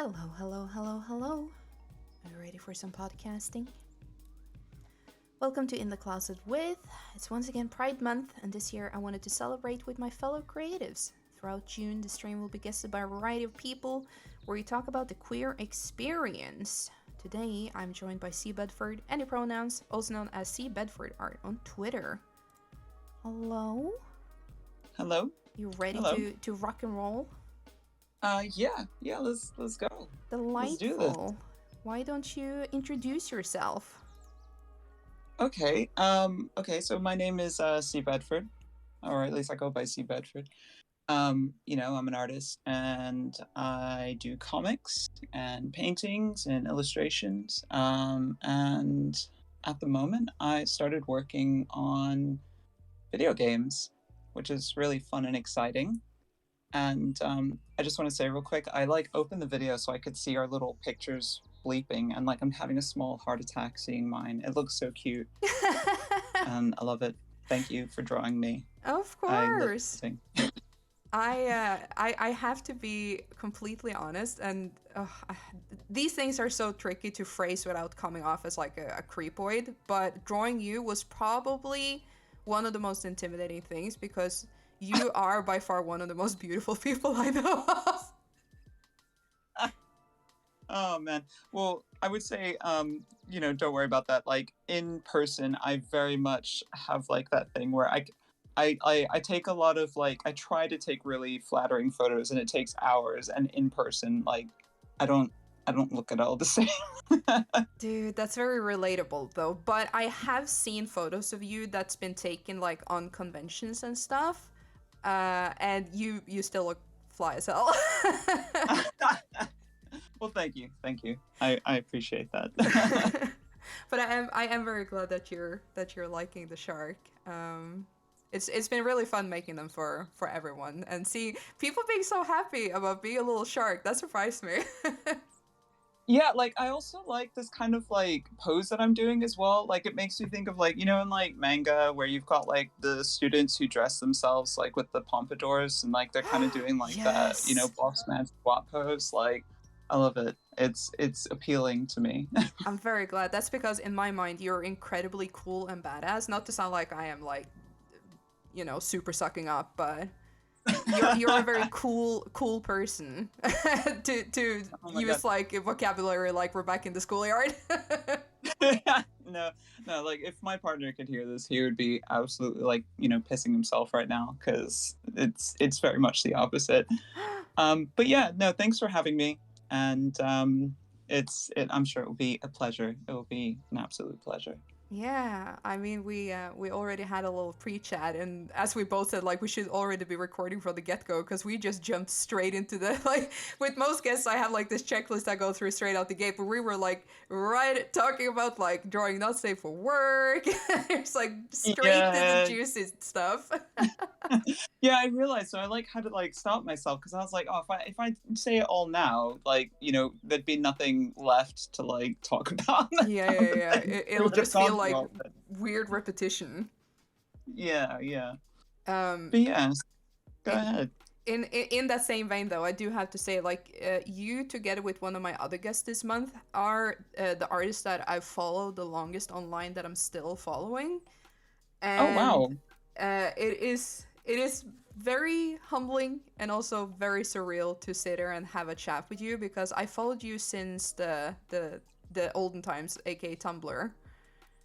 Hello, hello, hello, hello. Are you ready for some podcasting? Welcome to In the Closet with. It's once again Pride Month, and this year I wanted to celebrate with my fellow creatives. Throughout June, the stream will be guested by a variety of people where we talk about the queer experience. Today, I'm joined by CBedford, any pronouns, also known as CBedford art on Twitter. Hello? Hello? You ready Hello. to rock and roll? Yeah, let's go. Delightful. Let's do this. Why don't you introduce yourself? Okay, so my name is C. Bedford, or at least I go by C. Bedford. I'm an artist and I do comics and paintings and illustrations. And at the moment I started working on video games, which is really fun and exciting. And I just want to say real quick, I opened the video so I could see our little pictures bleeping, and I'm having a small heart attack seeing mine. It looks so cute, and I love it. Thank you for drawing me. Of course. I have to be completely honest, and these things are so tricky to phrase without coming off as like a creepoid. But drawing you was probably one of the most intimidating things because you are by far one of the most beautiful people I know of. Oh man. Well, I would say, don't worry about that. Like in person, I very much have like that thing where I take a lot of I try to take really flattering photos, and it takes hours. And in person, I don't look at all the same. Dude, that's very relatable though. But I have seen photos of you that's been taken like on conventions and stuff. And you still look fly as hell. Well, thank you. I appreciate that. But I am very glad that you're liking the shark. It's been really fun making them for everyone, and see people being so happy about being a little shark. That surprised me. Yeah, I also like this kind of pose that I'm doing as well. It makes me think of in manga where you've got the students who dress themselves with the pompadours, and they're kind of doing Yes. that, bossman squat pose. I love it. It's appealing to me. I'm very glad. That's because in my mind you're incredibly cool and badass. Not to sound like I am super sucking up, but you're a very cool person to use God. A vocabulary like we're back in the schoolyard. No, if my partner could hear this, he would be absolutely pissing himself right now, because it's very much the opposite. But yeah, no, thanks for having me, and I'm sure it will be a pleasure. It will be an absolute pleasure. Yeah, I mean, we already had a little pre-chat, and as we both said, we should already be recording from the get-go, because we just jumped straight into the, with most guests, I have, this checklist I go through straight out the gate, but we were, right talking about, drawing not safe for work. It's, straight to the juicy stuff. Yeah, I realized, so I, had to, stop myself, because I was like, oh, if I say it all now, there'd be nothing left to, talk about. Yeah. It'll just feel like weird repetition. Yeah. But yeah, go ahead. In that same vein, though, I do have to say, you together with one of my other guests this month are the artists that I've followed the longest online that I'm still following. And, oh wow! It is very humbling and also very surreal to sit there and have a chat with you, because I followed you since the olden times, aka Tumblr.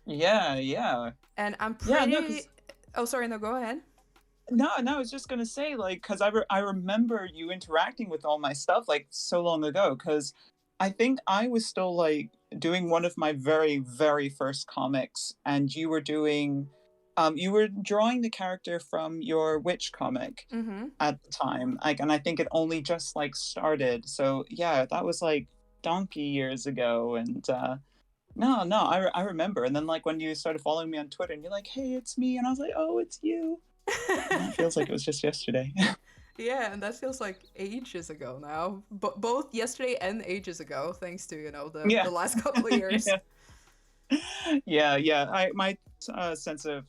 Yeah. And I'm pretty. Yeah, no, oh, sorry. No, go ahead. No, I was just gonna say, because I remember you interacting with all my stuff so long ago, because I think I was still doing one of my very, very first comics, and you were doing, you were drawing the character from your witch comic at the time, and I think it only just started. So yeah, that was donkey years ago, and no, I remember. And then when you started following me on Twitter, and you're like, hey, it's me, and I was like, oh, it's you. And it feels like it was just yesterday. Yeah, and that feels like ages ago now. But both yesterday and ages ago, thanks to the last couple of years. Yeah. My sense of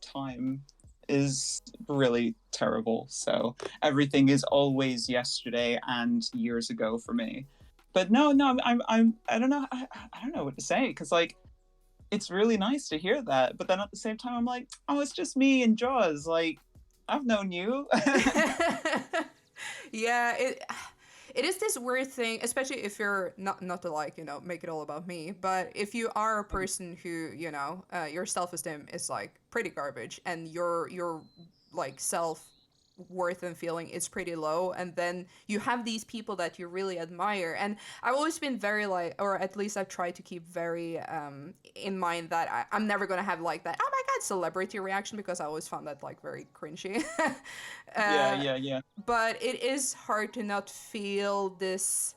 time is really terrible. So everything is always yesterday and years ago for me. but no, I don't know, I don't know what to say, because like it's really nice to hear that, but then at the same time I'm like, oh, it's just me and Jaws. Like, I've known you. Yeah, it is this weird thing, especially if you're not to like, you know, make it all about me, but if you are a person who, you know, your self-esteem is like pretty garbage, and your like self worth and feeling is pretty low, and then you have these people that you really admire. And I've always been very like, or at least I've tried to keep very in mind that I'm never gonna have like that, oh my god, celebrity reaction, because I always found that like very cringy. Yeah, uh, yeah, yeah. but it is hard to not feel this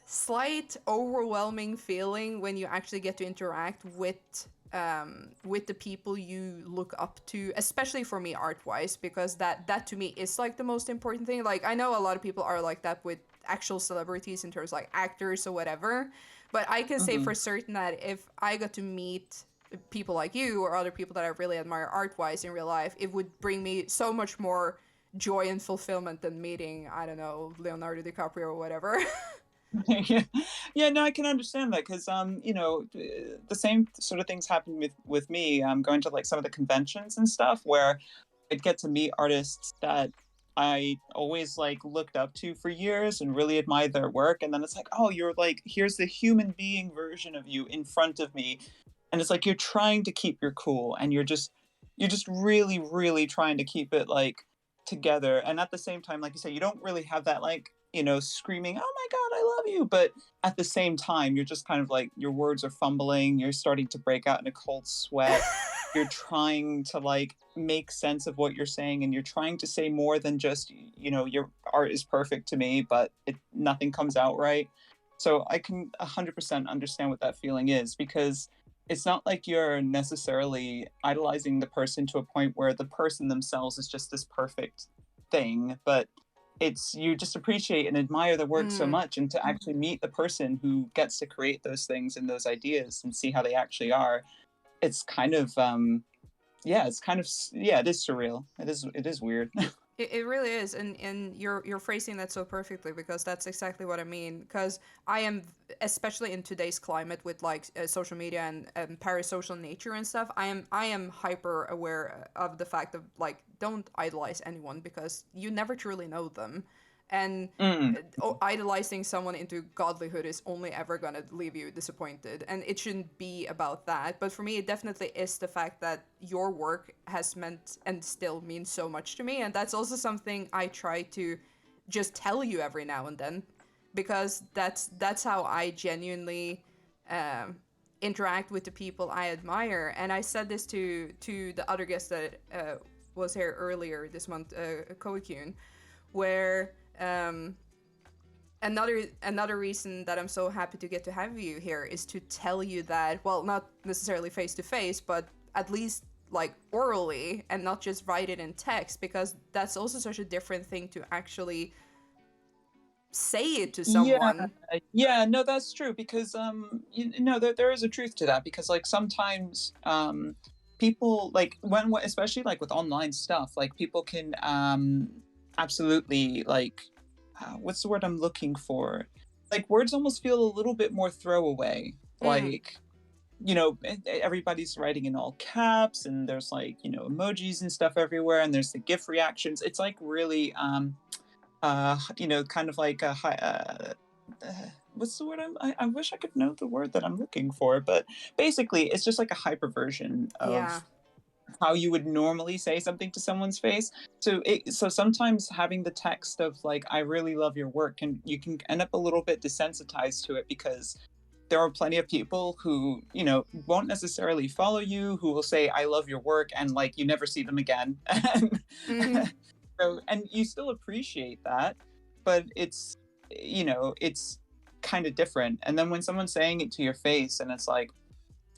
slight overwhelming feeling when you actually get to interact with the people you look up to, especially for me art wise, because that to me is like the most important thing. Like, I know a lot of people are like that with actual celebrities in terms of like actors or whatever, but I can say Hmm. for certain that if I got to meet people like you or other people that I really admire art wise in real life, it would bring me so much more joy and fulfillment than meeting, I don't know, Leonardo DiCaprio or whatever. Yeah, yeah. No, I can understand that, because the same sort of things happen with me. Going to like some of the conventions and stuff where I'd get to meet artists that I always like looked up to for years and really admired their work, and then it's like, oh, you're like, here's the human being version of you in front of me, and it's like you're trying to keep your cool, and you're just really really trying to keep it like together, and at the same time, like you say, you don't really have that like, screaming, oh my god, I love you, but at the same time you're just kind of like, your words are fumbling, you're starting to break out in a cold sweat, you're trying to like make sense of what you're saying, and you're trying to say more than just, your art is perfect to me, but nothing comes out right. So I can 100% understand what that feeling is, because it's not like you're necessarily idolizing the person to a point where the person themselves is just this perfect thing, but it's, you just appreciate and admire the work so Mm. much, and to actually meet the person who gets to create those things and those ideas and see how they actually are, it's kind of yeah, it's kind of, yeah, it is surreal, it is weird. It really is, and you're phrasing that so perfectly, because that's exactly what I mean. Because I am, especially in today's climate with like social media and parasocial nature and stuff. I am hyper aware of the fact of like, don't idolize anyone, because you never truly know them, and Mm. idolizing someone into godlyhood is only ever gonna leave you disappointed, and it shouldn't be about that. But for me, it definitely is the fact that your work has meant and still means so much to me, and that's also something I try to just tell you every now and then, because that's how I genuinely um, interact with the people I admire. And I said this to the other guest that was here earlier this month, Koikun, where um, another reason that I'm so happy to get to have you here is to tell you that, well, not necessarily face to face, but at least like orally, and not just write it in text, because that's also such a different thing to actually say it to Yeah, someone. yeah, no, that's true, because there is a truth to that, because like sometimes people like, especially like with online stuff, like people can absolutely like, what's the word I'm looking for, like words almost feel a little bit more throwaway, Mm, like, everybody's writing in all caps, and there's like, emojis and stuff everywhere, and there's the gif reactions, it's like really kind of like a high, uh, what's the word, I wish I could know the word that I'm looking for, but basically it's just like a hyper version yeah. of how you would normally say something to someone's face. So sometimes having the text of like, I really love your work, and you can end up a little bit desensitized to it, because there are plenty of people who, won't necessarily follow you, who will say, I love your work, and like you never see them again. And Mm, so, and you still appreciate that, but it's kind of different. And then when someone's saying it to your face, and it's like,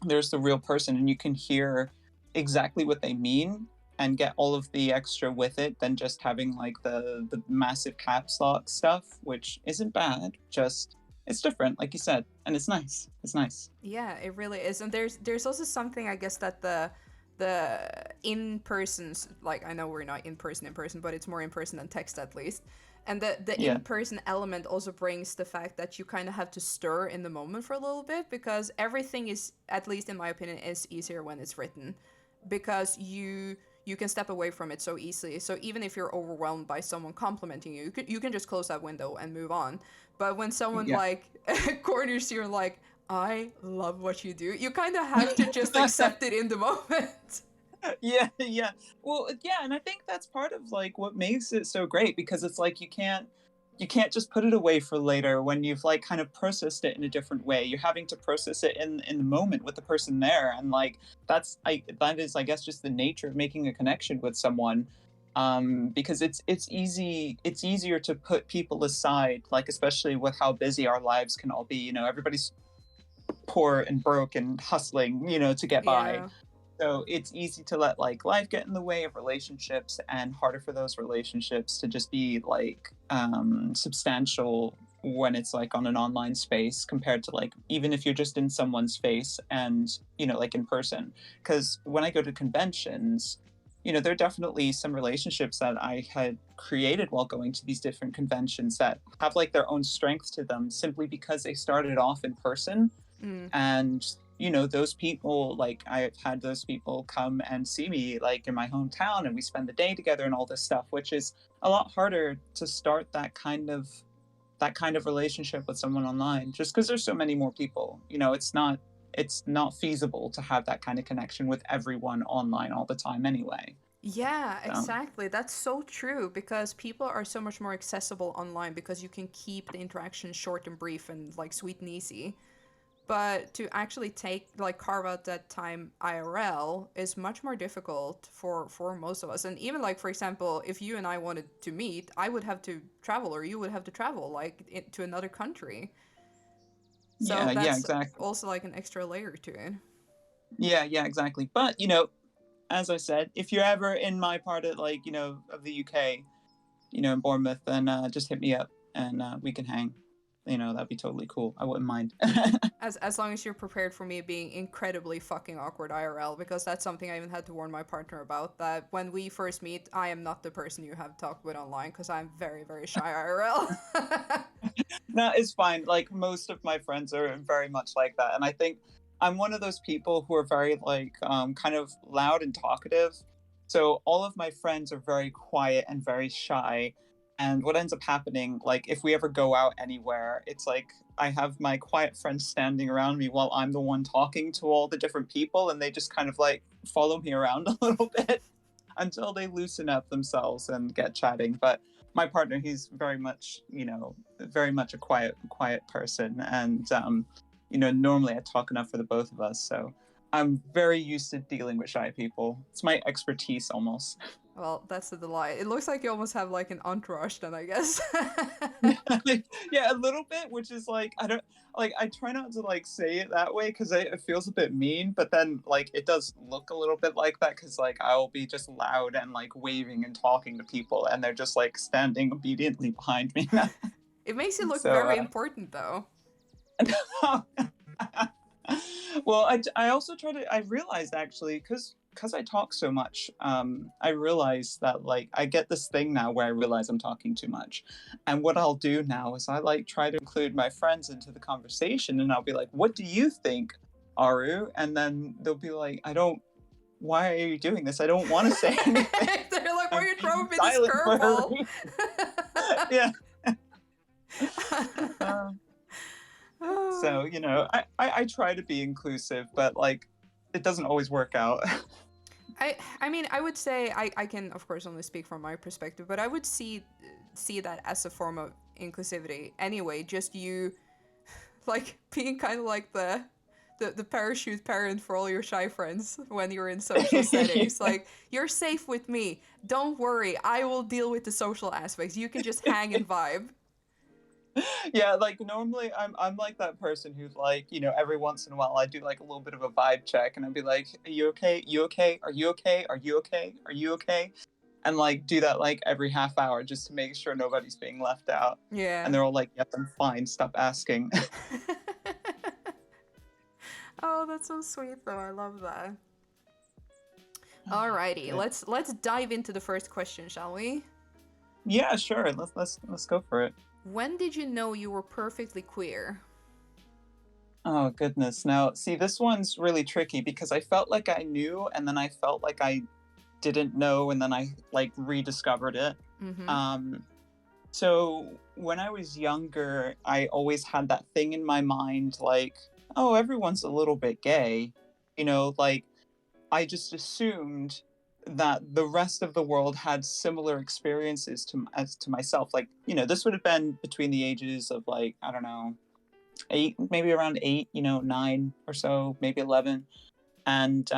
there's the real person, and you can hear exactly what they mean, and get all of the extra with it than just having like the massive caps lock stuff, which isn't bad, just it's different, like you said, and it's nice. yeah, it really is. And there's also something, I guess, that the in persons, like, I know we're not in person, but it's more in person than text, at least. And the Yeah. in-person element also brings the fact that you kind of have to stir in the moment for a little bit, because everything is, at least in my opinion, is easier when it's written, because you can step away from it so easily. So even if you're overwhelmed by someone complimenting you, you can just close that window and move on. But when someone Yeah. like corners you and like, I love what you do, you kind of have to just accept it in the moment. Yeah, yeah. Well, yeah, and I think that's part of like what makes it so great, because it's like you can't just put it away for later when you've like kind of processed it in a different way. You're having to process it in the moment with the person there, and like that is, I guess, just the nature of making a connection with someone. Because it's easier to put people aside, like especially with how busy our lives can all be. Everybody's poor and broke and hustling, to get by. Yeah. So it's easy to let like life get in the way of relationships, and harder for those relationships to just be like substantial when it's like on an online space, compared to like even if you're just in someone's face and like in person. Because when I go to conventions, there are definitely some relationships that I had created while going to these different conventions that have like their own strengths to them, simply because they started off in person. Mm. And those people, like I've had those people come and see me like in my hometown, and we spend the day together and all this stuff, which is a lot harder to start that kind of relationship with someone online, just because there's so many more people. It's not feasible to have that kind of connection with everyone online all the time anyway. Yeah, So exactly. That's so true, because people are so much more accessible online because you can keep the interaction short and brief and like sweet and easy. But to actually carve out that time IRL is much more difficult for most of us. And even like, for example, if you and I wanted to meet, I would have to travel, or you would have to travel to another country. So yeah, yeah, that's exactly. also like an extra layer to it. Yeah, yeah, exactly. But as I said, if you're ever in my part of like of the UK, in Bournemouth, then just hit me up, and we can hang. That'd be totally cool. I wouldn't mind. As long as you're prepared for me being incredibly fucking awkward IRL, because that's something I even had to warn my partner about, that when we first meet, I am not the person you have talked with online, because I'm very, very shy IRL. No, it's fine. Like most of my friends are very much like that, and I think I'm one of those people who are very like kind of loud and talkative. So all of my friends are very quiet and very shy. And what ends up happening, like if we ever go out anywhere, it's like I have my quiet friends standing around me while I'm the one talking to all the different people, and they just kind of like follow me around a little bit until they loosen up themselves and get chatting. But my partner, he's very much a quiet person, and normally I talk enough for the both of us. So I'm very used to dealing with shy people. It's my expertise almost. Well, that's the delight. It looks like you almost have like an entourage then, I guess. Yeah, a little bit, which is like I don't like. I try not to like say it that way because it feels a bit mean, but then like it does look a little bit like that because like I'll be just loud and like waving and talking to people, and they're just like standing obediently behind me. It makes you look So very important, though. well, I also I realized actually, because I talk so much, I realize that like I get this thing now where I realize I'm talking too much. And what I'll do now is I like try to include my friends into the conversation, and I'll be like, what do you think, Aru? And then they'll be like, I don't, why are you doing this? I don't want to say anything. They're like, why are I'm you being throwing me this silent for a curveball? reason. Yeah. Uh, so I try to be inclusive, but like it doesn't always work out. I mean, I would say I can of course only speak from my perspective, but I would see that as a form of inclusivity anyway. Just you like being kind of like the parachute parent for all your shy friends when you're in social settings. Like, you're safe with me. Don't worry, I will deal with the social aspects. You can just hang and vibe. Yeah, like normally I'm like that person who's like, every once in a while I do like a little bit of a vibe check, and I'd be like, are you okay? You okay? Are you okay? Are you okay? Are you okay? And like do that like every half hour just to make sure nobody's being left out. And Yeah. they're all like, yep, I'm fine. Stop asking. Oh, that's so sweet though. I love that. Alrighty, Good. let's dive into the first question, shall we? Yeah, sure. Let's go for it. When did you know you were perfectly queer? Oh goodness. Now, see, this one's really tricky because I felt like I knew, and then I felt like I didn't know, and then I like rediscovered it. Mm-hmm. Um, so when I was younger, I always had that thing in my mind, like, oh, everyone's a little bit gay, like I just assumed that the rest of the world had similar experiences as to myself. Like, this would have been between the ages of like, I don't know, 8, maybe around 8, 9 or so, maybe 11. And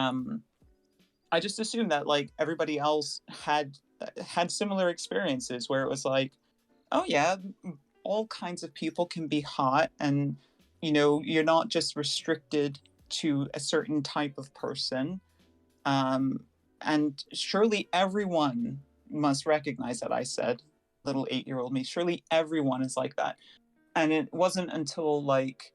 I just assumed that like everybody else had similar experiences where it was like, oh yeah, all kinds of people can be hot, and you're not just restricted to a certain type of person. um, and surely everyone must recognize that. I said, little 8-year-old me, surely everyone is like that. And it wasn't until like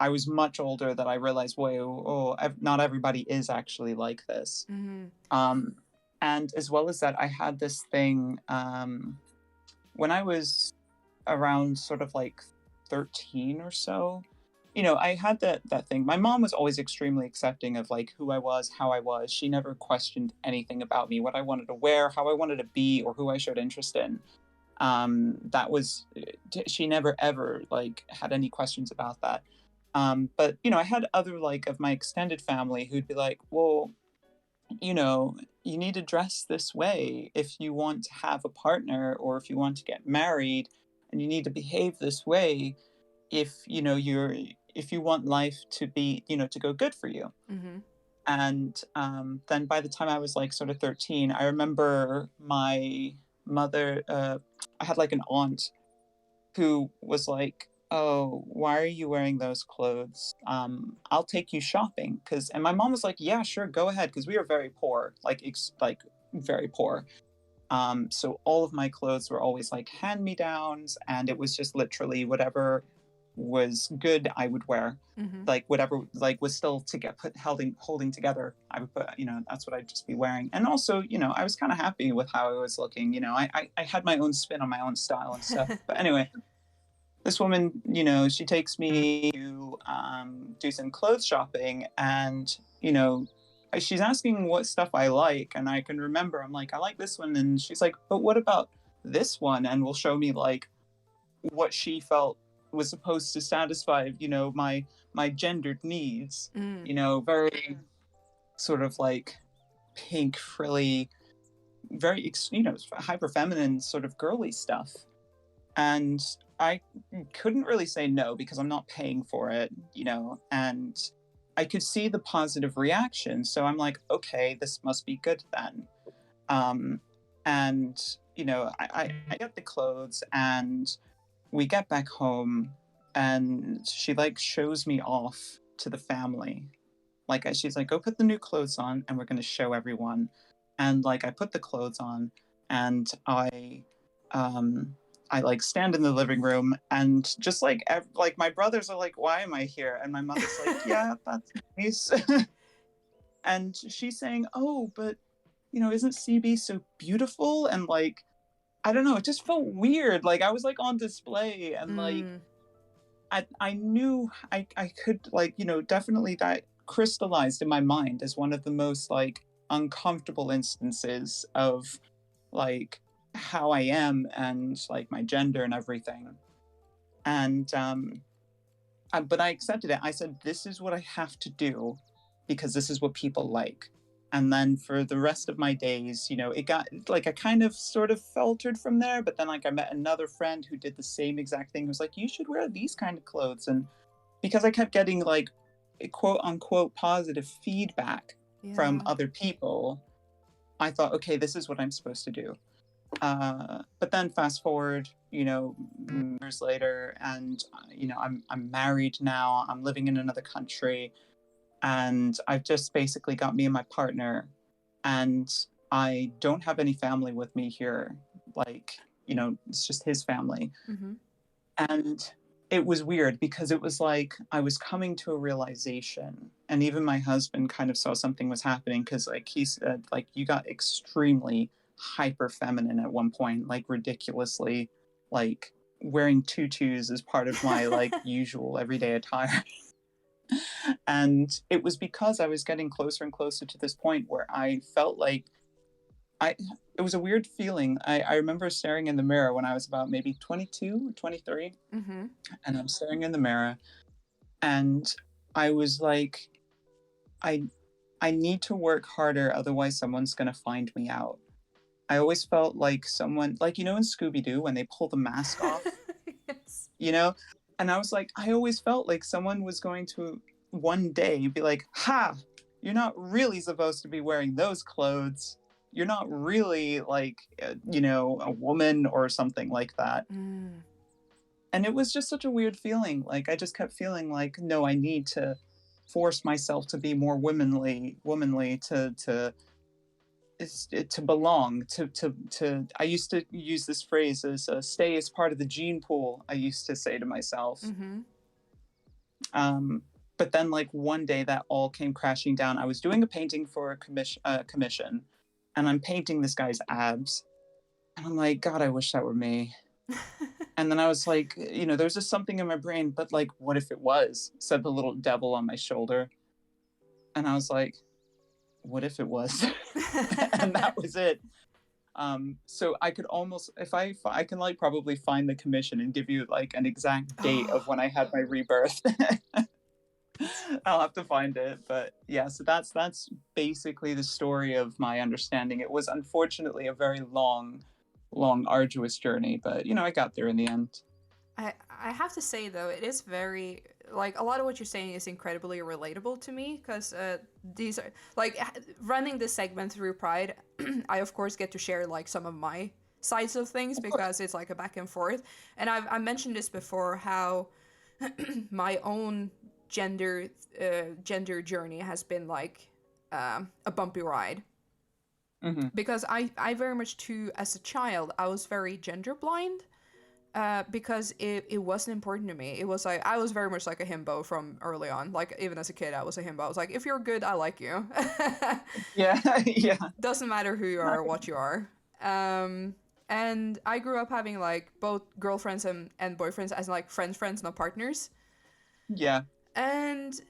I was much older that I realized, whoa, not everybody is actually like this. Mm-hmm. um, and as well as that, I had this thing when I was around sort of like 13 or so. I had that thing. My mom was always extremely accepting of like who I was, how I was. She never questioned anything about me, what I wanted to wear, how I wanted to be, or who I showed interest in. That was She never ever like had any questions about that. But I had other like of my extended family who'd be like, well, you know, you need to dress this way if you want to have a partner or if you want to get married, and you need to behave this way if if you want life to be to go good for you. Mm-hmm. And then by the time I was like sort of 13, I remember my mother, I had like an aunt who was like, oh, why are you wearing those clothes? I'll take you shopping. And my mom was like, yeah, sure, go ahead, because we are very poor, like very poor. So all of my clothes were always like hand me downs, and it was just literally whatever was good I would wear. Mm-hmm. Like whatever like was still to get put holding together, I would put, that's what I'd just be wearing. And also, I was kind of happy with how I was looking. I had my own spin on my own style and stuff. But anyway, this woman, she takes me to do some clothes shopping, and she's asking what stuff I like, and I can remember I'm like, I like this one, and she's like, but what about this one? And will show me like what she felt was supposed to satisfy, my gendered needs. Mm. Very sort of like pink, frilly, very hyper feminine sort of girly stuff. And I couldn't really say no because I'm not paying for it, and I could see the positive reaction. So I'm like, okay, this must be good then. Um, and, I get the clothes, and we get back home, and she like shows me off to the family. Like, she's like, go put the new clothes on and we're going to show everyone. And like, I put the clothes on, and um, I like stand in the living room, and just like my brothers are like, why am I here? And my mother's like, yeah, that's nice. And she's saying, oh, but isn't CB so beautiful? And like, I don't know, it just felt weird. Like I was like on display, and like Mm. I knew I could like, definitely that crystallized in my mind as one of the most like uncomfortable instances of like how I am and like my gender and everything. And but I accepted it. I said, this is what I have to do because this is what people like. And then for the rest of my days, it got like I kind of sort of faltered from there. But then like I met another friend who did the same exact thing. Who was like, you should wear these kind of clothes. And because I kept getting like a quote unquote positive feedback from Yeah. other people, I thought, okay, this is what I'm supposed to do. But then fast forward, years later, and I'm married now. I'm living in another country, and I've just basically got me and my partner, and I don't have any family with me here. Like, it's just his family. Mm-hmm. And it was weird because it was like I was coming to a realization, and even my husband kind of saw something was happening because like he said, like, you got extremely hyper feminine at one point, like ridiculously, like wearing tutus as part of my like usual everyday attire. And it was because I was getting closer and closer to this point where I felt like I it was a weird feeling. I remember staring in the mirror when I was about maybe 22 or 23, Mm-hmm. and I'm staring in the mirror and I was like, I I need to work harder, otherwise someone's gonna find me out. I always felt like someone, like, in Scooby Doo when they pull the mask off, Yes. you know? And I was like, I always felt like someone was going to one day be like, ha, you're not really supposed to be wearing those clothes. You're not really like, a woman or something like that. Mm. And it was just such a weird feeling. Like, I just kept feeling like, no, I need to force myself to be more womanly to belong to I used to use this phrase as stay as part of the gene pool, I used to say to myself. Mm-hmm. um but then like one day that all came crashing down. I was doing a painting for a commission, and I'm painting this guy's abs, and I'm like, god, I wish that were me. And then I was like, there's just something in my brain, but like, what if it was, said the little devil on my shoulder. And I was like, what if it was? And that was it. So I could almost, if I can like probably find the commission and give you like an exact date of when I had my rebirth. I'll have to find it, but yeah. So that's basically the story of my understanding. It was unfortunately a very long, arduous journey, but I got there in the end. I have to say though, it is very like a lot of what you're saying is incredibly relatable to me because these are like running this segment through Pride. I of course get to share like some of my sides of things because it's like a back and forth. And I mentioned this before how my own gender journey has been like a bumpy ride. Mm-hmm. Because I very much too, as a child, I was very gender blind. Because it wasn't important to me. It was like I was very much like a himbo from early on. Like even as a kid, I was a himbo. I was like, if you're good, I like you. Yeah. Yeah. Doesn't matter who you are or what you are. And I grew up having like both girlfriends and boyfriends as like friends, not partners. Yeah. And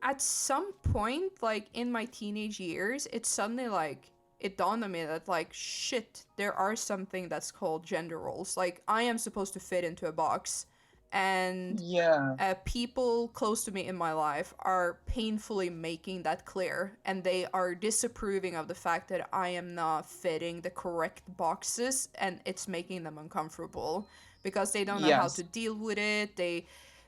at some point, like in my teenage years, it suddenly like it dawned on me that like shit, there are something that's called gender roles. Like I am supposed to fit into a box, and Yeah. people close to me in my life are painfully making that clear, and they are disapproving of the fact that I am not fitting the correct boxes, and it's making them uncomfortable because they don't know how to Yes. deal with it.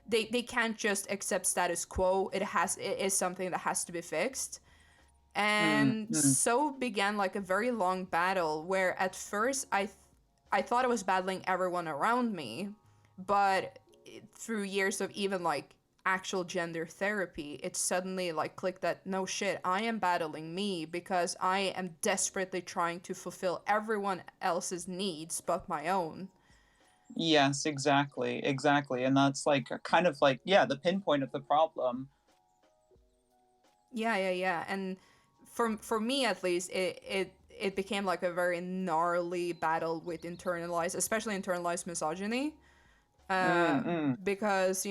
They can't just accept status quo. It is something that has to be fixed. And Mm-hmm. so began like a very long battle where at first I thought I was battling everyone around me, but through years of even like actual gender therapy, it suddenly like clicked that no shit, I am battling me because I am desperately trying to fulfill everyone else's needs but my own. Yes, exactly. And that's like kind of like, yeah, the pinpoint of the problem. Yeah. And for me at least, it became like a very gnarly battle with internalized, especially internalized misogyny. Mm-mm. Because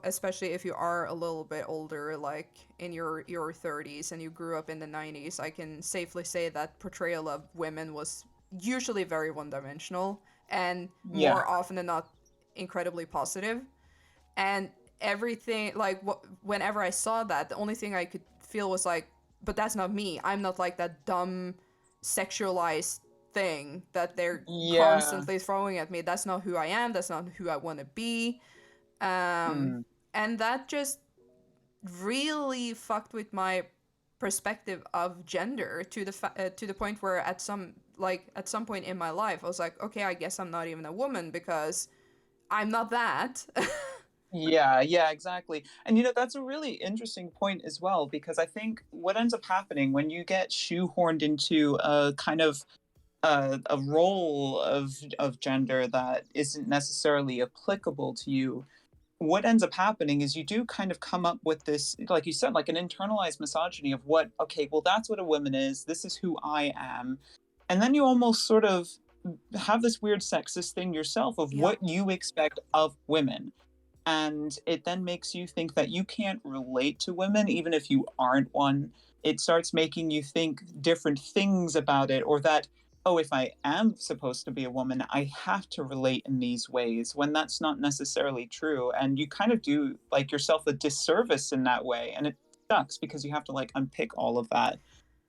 especially if you are a little bit older, like in your 30s, and you grew up in the 90s, I can safely say that portrayal of women was usually very one-dimensional and Yeah. more often than not incredibly positive. And everything like whenever I saw that, the only thing I could feel was like, but that's not me. I'm not like that dumb sexualized thing that they're Yeah. constantly throwing at me. That's not who I am. That's not who I want to be. um Mm. and that just really fucked with my perspective of gender to the point where at some point in my life I was like, okay, I guess I'm not even a woman because I'm not that. Yeah, exactly. And that's a really interesting point as well, because I think what ends up happening when you get shoehorned into a kind of a role of gender that isn't necessarily applicable to you, what ends up happening is you do kind of come up with this, like you said, like an internalized misogyny of what, okay, well, that's what a woman is. This is who I am. And then you almost sort of have this weird sexist thing yourself of Yeah. what you expect of women. And it then makes you think that you can't relate to women, even if you aren't one. It starts making you think different things about it, or that, oh, if I am supposed to be a woman, I have to relate in these ways, when that's not necessarily true. And you kind of do like yourself a disservice in that way. And it sucks because you have to like unpick all of that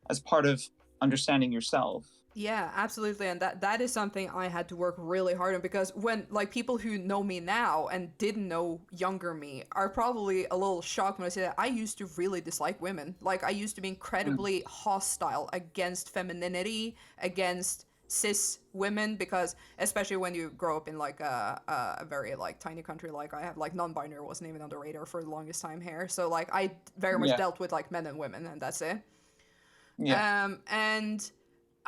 as part of understanding yourself. Yeah, absolutely. And that is something I had to work really hard on, because when like people who know me now and didn't know younger me are probably a little shocked when I say that I used to really dislike women. Like I used to be Mm, incredibly hostile against femininity, against cis women, because especially when you grow up in like a very like tiny country like I have, like non-binary wasn't even on the radar for the longest time here. So like I very much yeah, dealt with like men and women, and that's it. yeah. And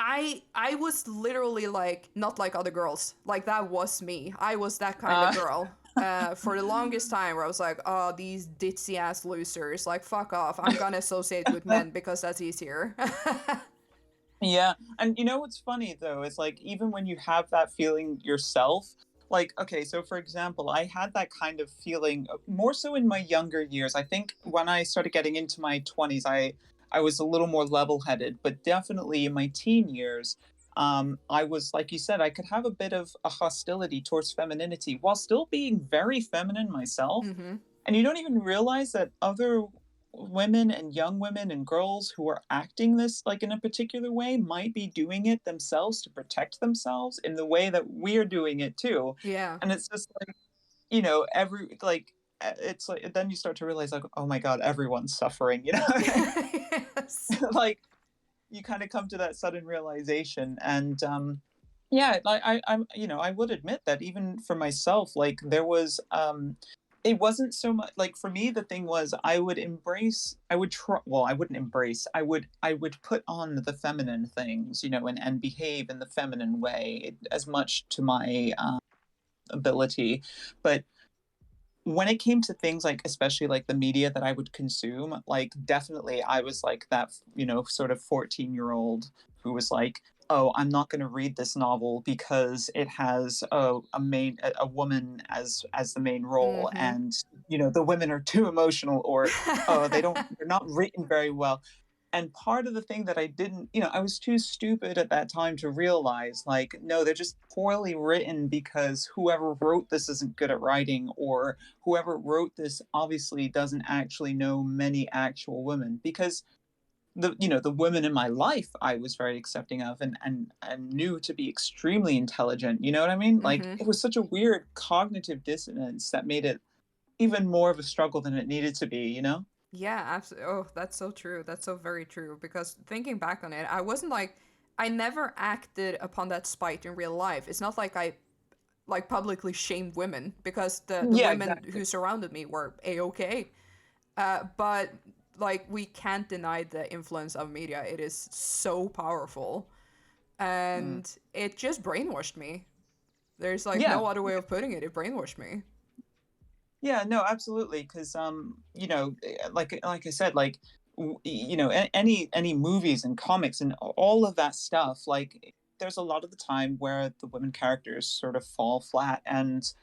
I was literally like not like other girls. Like that was me. I was that kind of Uh, girl. For the longest time, where I was like, oh, these ditzy ass losers. Like, fuck off. I'm gonna associate with men because that's easier. Yeah. And you know what's funny though is like even when you have that feeling yourself, like okay, so for example, I had that kind of feeling more so in my younger years. I think when I started getting into my 20s, I was a little more level-headed, but definitely in my teen years, I was like you said, I could have a bit of a hostility towards femininity while still being very feminine myself. Mm-hmm. And you don't even realize that other women and young women and girls who are acting this like in a particular way might be doing it themselves to protect themselves in the way that we're doing it too. Yeah. And it's just like, every like it's like then you start to realize like, oh my God, everyone's suffering, Yes. like you kind of come to that sudden realization. And yeah, like I'm I would admit that even for myself, like there was it wasn't so much like for me the thing was I would try, well, I wouldn't embrace, I would put on the feminine things, and behave in the feminine way as much to my ability. But when it came to things like especially like the media that I would consume, like definitely I was like that, sort of 14-year-old who was like, oh, I'm not going to read this novel because it has a woman as the main role, Mm-hmm. and the women are too emotional, or oh, they're not written very well. And part of the thing that I didn't, I was too stupid at that time to realize, like, no, they're just poorly written because whoever wrote this isn't good at writing, or whoever wrote this obviously doesn't actually know many actual women. Because the women in my life I was very accepting of, and knew to be extremely intelligent. You know what I mean? Like Mm-hmm. it was such a weird cognitive dissonance that made it even more of a struggle than it needed to be. Yeah, absolutely. Oh, that's so true. That's so very true. Because thinking back on it, I wasn't like, I never acted upon that spite in real life. It's not like I like publicly shamed women, because the Yeah, women exactly. who surrounded me were a-okay. But like we can't deny the influence of media. It is so powerful, Mm. and it just brainwashed me. There's like Yeah. no other way of putting it. It brainwashed me. Yeah, no, absolutely. Because like I said, like any movies and comics and all of that stuff, like there's a lot of the time where the women characters sort of fall flat, and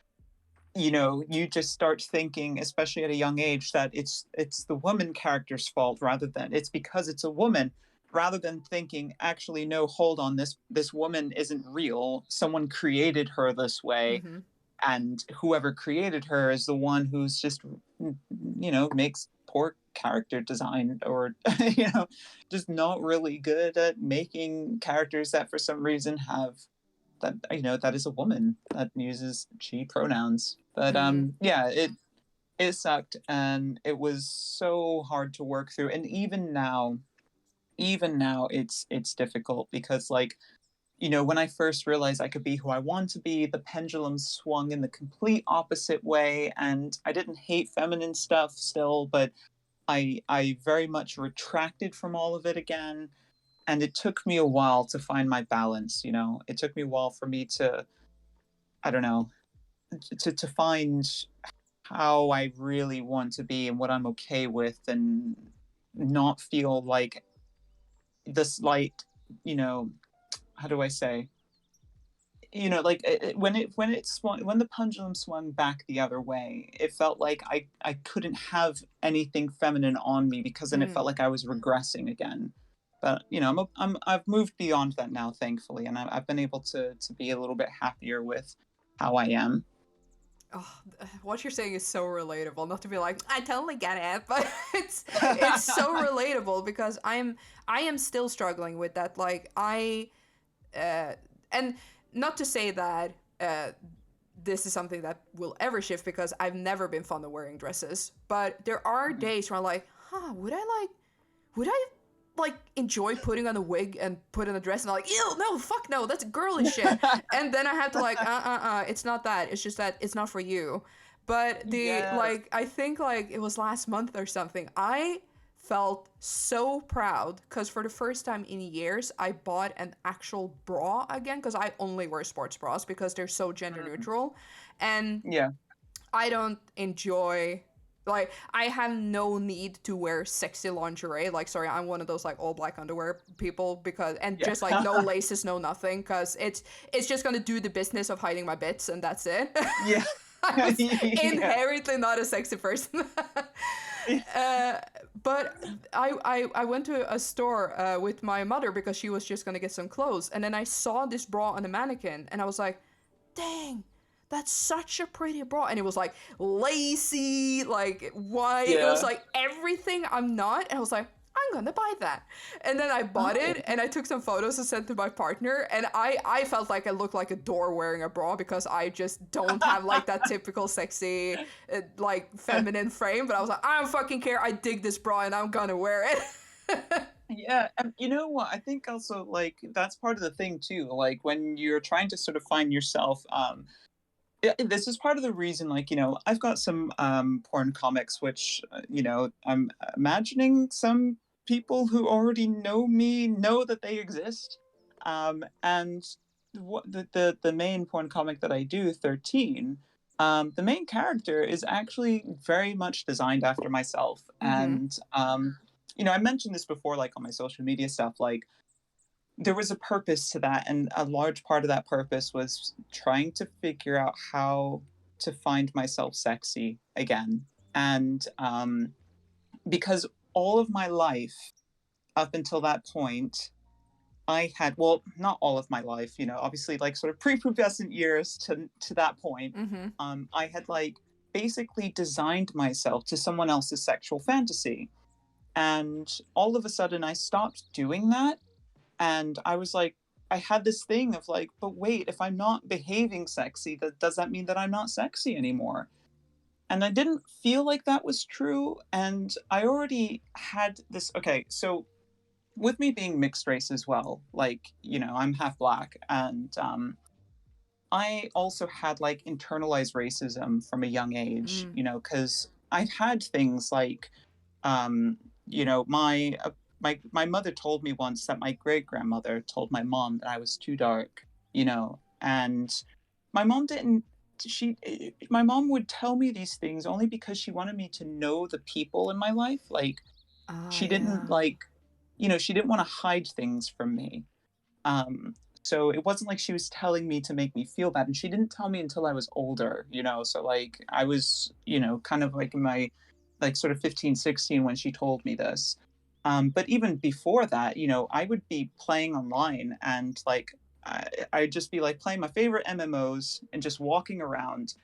you just start thinking, especially at a young age, that it's the woman character's fault, rather than it's because it's a woman, rather than thinking, actually, no, hold on, this woman isn't real. Someone created her this way, Mm-hmm. and whoever created her is the one who's just makes poor character design, or just not really good at making characters that for some reason have that is a woman that uses she pronouns. But Mm-hmm. yeah, it sucked, and it was so hard to work through. And even now it's difficult, because like when I first realized I could be who I want to be, the pendulum swung in the complete opposite way. And I didn't hate feminine stuff still, but I very much retracted from all of it again. And it took me a while to find my balance. It took me a while for me to, I don't know, to find how I really want to be and what I'm okay with, and not feel like the slight, you know, how do I say, like when the pendulum swung back the other way, it felt like I couldn't have anything feminine on me, because then it felt Mm. like I was regressing again. But I've moved beyond that now, thankfully, and I've been able to be a little bit happier with how I am. Oh, what you're saying is so relatable. Not to be like, I totally get it, but it's so relatable because I am still struggling with that. Like uh, and not to say that this is something that will ever shift because I've never been fond of wearing dresses, but there are Mhm. days where I'm like, would I like enjoy putting on a wig and put on a dress and I'm like, ew, no, fuck no, that's girly shit. And then I have to like, it's not that. It's just that it's not for you. But the Yes. like, I think like it was last month or something. I felt so proud because for the first time in years, I bought an actual bra again because I only wear sports bras because they're so gender Mm. neutral, and Yeah. I don't enjoy like I have no need to wear sexy lingerie. Like sorry, I'm one of those like all black underwear people because and Yeah. just like no laces, no nothing cuz it's just going to do the business of hiding my bits and that's it. Yeah. I was Yeah. inherently not a sexy person. uh, but I went to a store with my mother because she was just gonna get some clothes, and then I saw this bra on a mannequin, and I was like, dang, that's such a pretty bra. And it was like lacy, like white. It was Yeah. like everything I'm not. And I was like, I'm gonna buy that. And then I bought Oh. it and I took some photos and sent to my partner. And I felt like I looked like a door wearing a bra because I just don't have like that typical sexy, like feminine frame. But I was like, I don't fucking care. I dig this bra and I'm gonna wear it. Yeah, and you know what? I think also, like, that's part of the thing too. Like, when you're trying to sort of find yourself, this is part of the reason. Like, I've got some porn comics, which I'm imagining some people who already know me know that they exist. And what the main porn comic that I do, 13. The main character is actually very much designed after myself, Mm-hmm. and I mentioned this before, like on my social media stuff, like there was a purpose to that, and a large part of that purpose was trying to figure out how to find myself sexy again. And because all of my life up until that point, I had, well, not all of my life, obviously, like sort of prepubescent years to that point, Mm-hmm. I had like basically designed myself to someone else's sexual fantasy. And all of a sudden, I stopped doing that. And I was like, I had this thing of like, but wait, if I'm not behaving sexy, does that mean that I'm not sexy anymore? And I didn't feel like that was true. And I already had this. Okay, so with me being mixed race as well, like, I'm half black. And I also had like internalized racism from a young age, Mm. because I've had things like, um, my mother told me once that my great grandmother told my mom that I was too dark, and my mom didn't. My mom would tell me these things only because she wanted me to know the people in my life. Like, Ah, she didn't yeah. like, she didn't want to hide things from me. Um, so it wasn't like she was telling me to make me feel bad, and she didn't tell me until I was older. So like I was, kind of like in my like sort of 15, 16 when she told me this. But even before that, I would be playing online, and like I'd just be like playing my favorite MMOs and just walking around.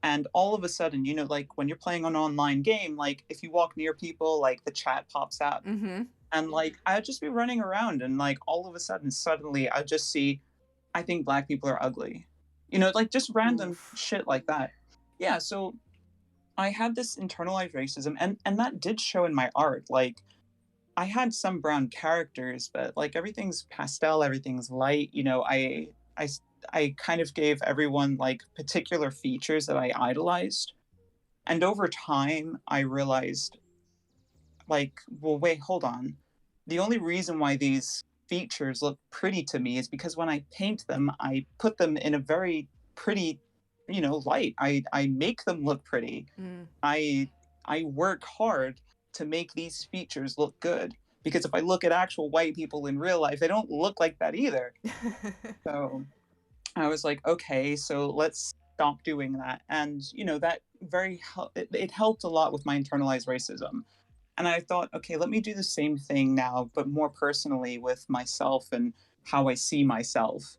And all of a sudden, like when you're playing an online game, like if you walk near people, like the chat pops up. Mm-hmm. And like I'd just be running around, and like all of a sudden, suddenly I'd just see, I think black people are ugly. Like just random Oof. shit like that. Yeah, so I had this internalized racism, and that did show in my art. Like I had some brown characters, but like everything's pastel, everything's light. I I kind of gave everyone like particular features that I idolized. And over time, I realized, like, well, wait, hold on. The only reason why these features look pretty to me is because when I paint them, I put them in a very pretty light. I make them look pretty. Mm. I work hard to make these features look good, because if I look at actual white people in real life, they don't look like that either. So I was like, okay, so let's stop doing that. And that it helped a lot with my internalized racism. And I thought, okay, let me do the same thing now, but more personally with myself and how I see myself.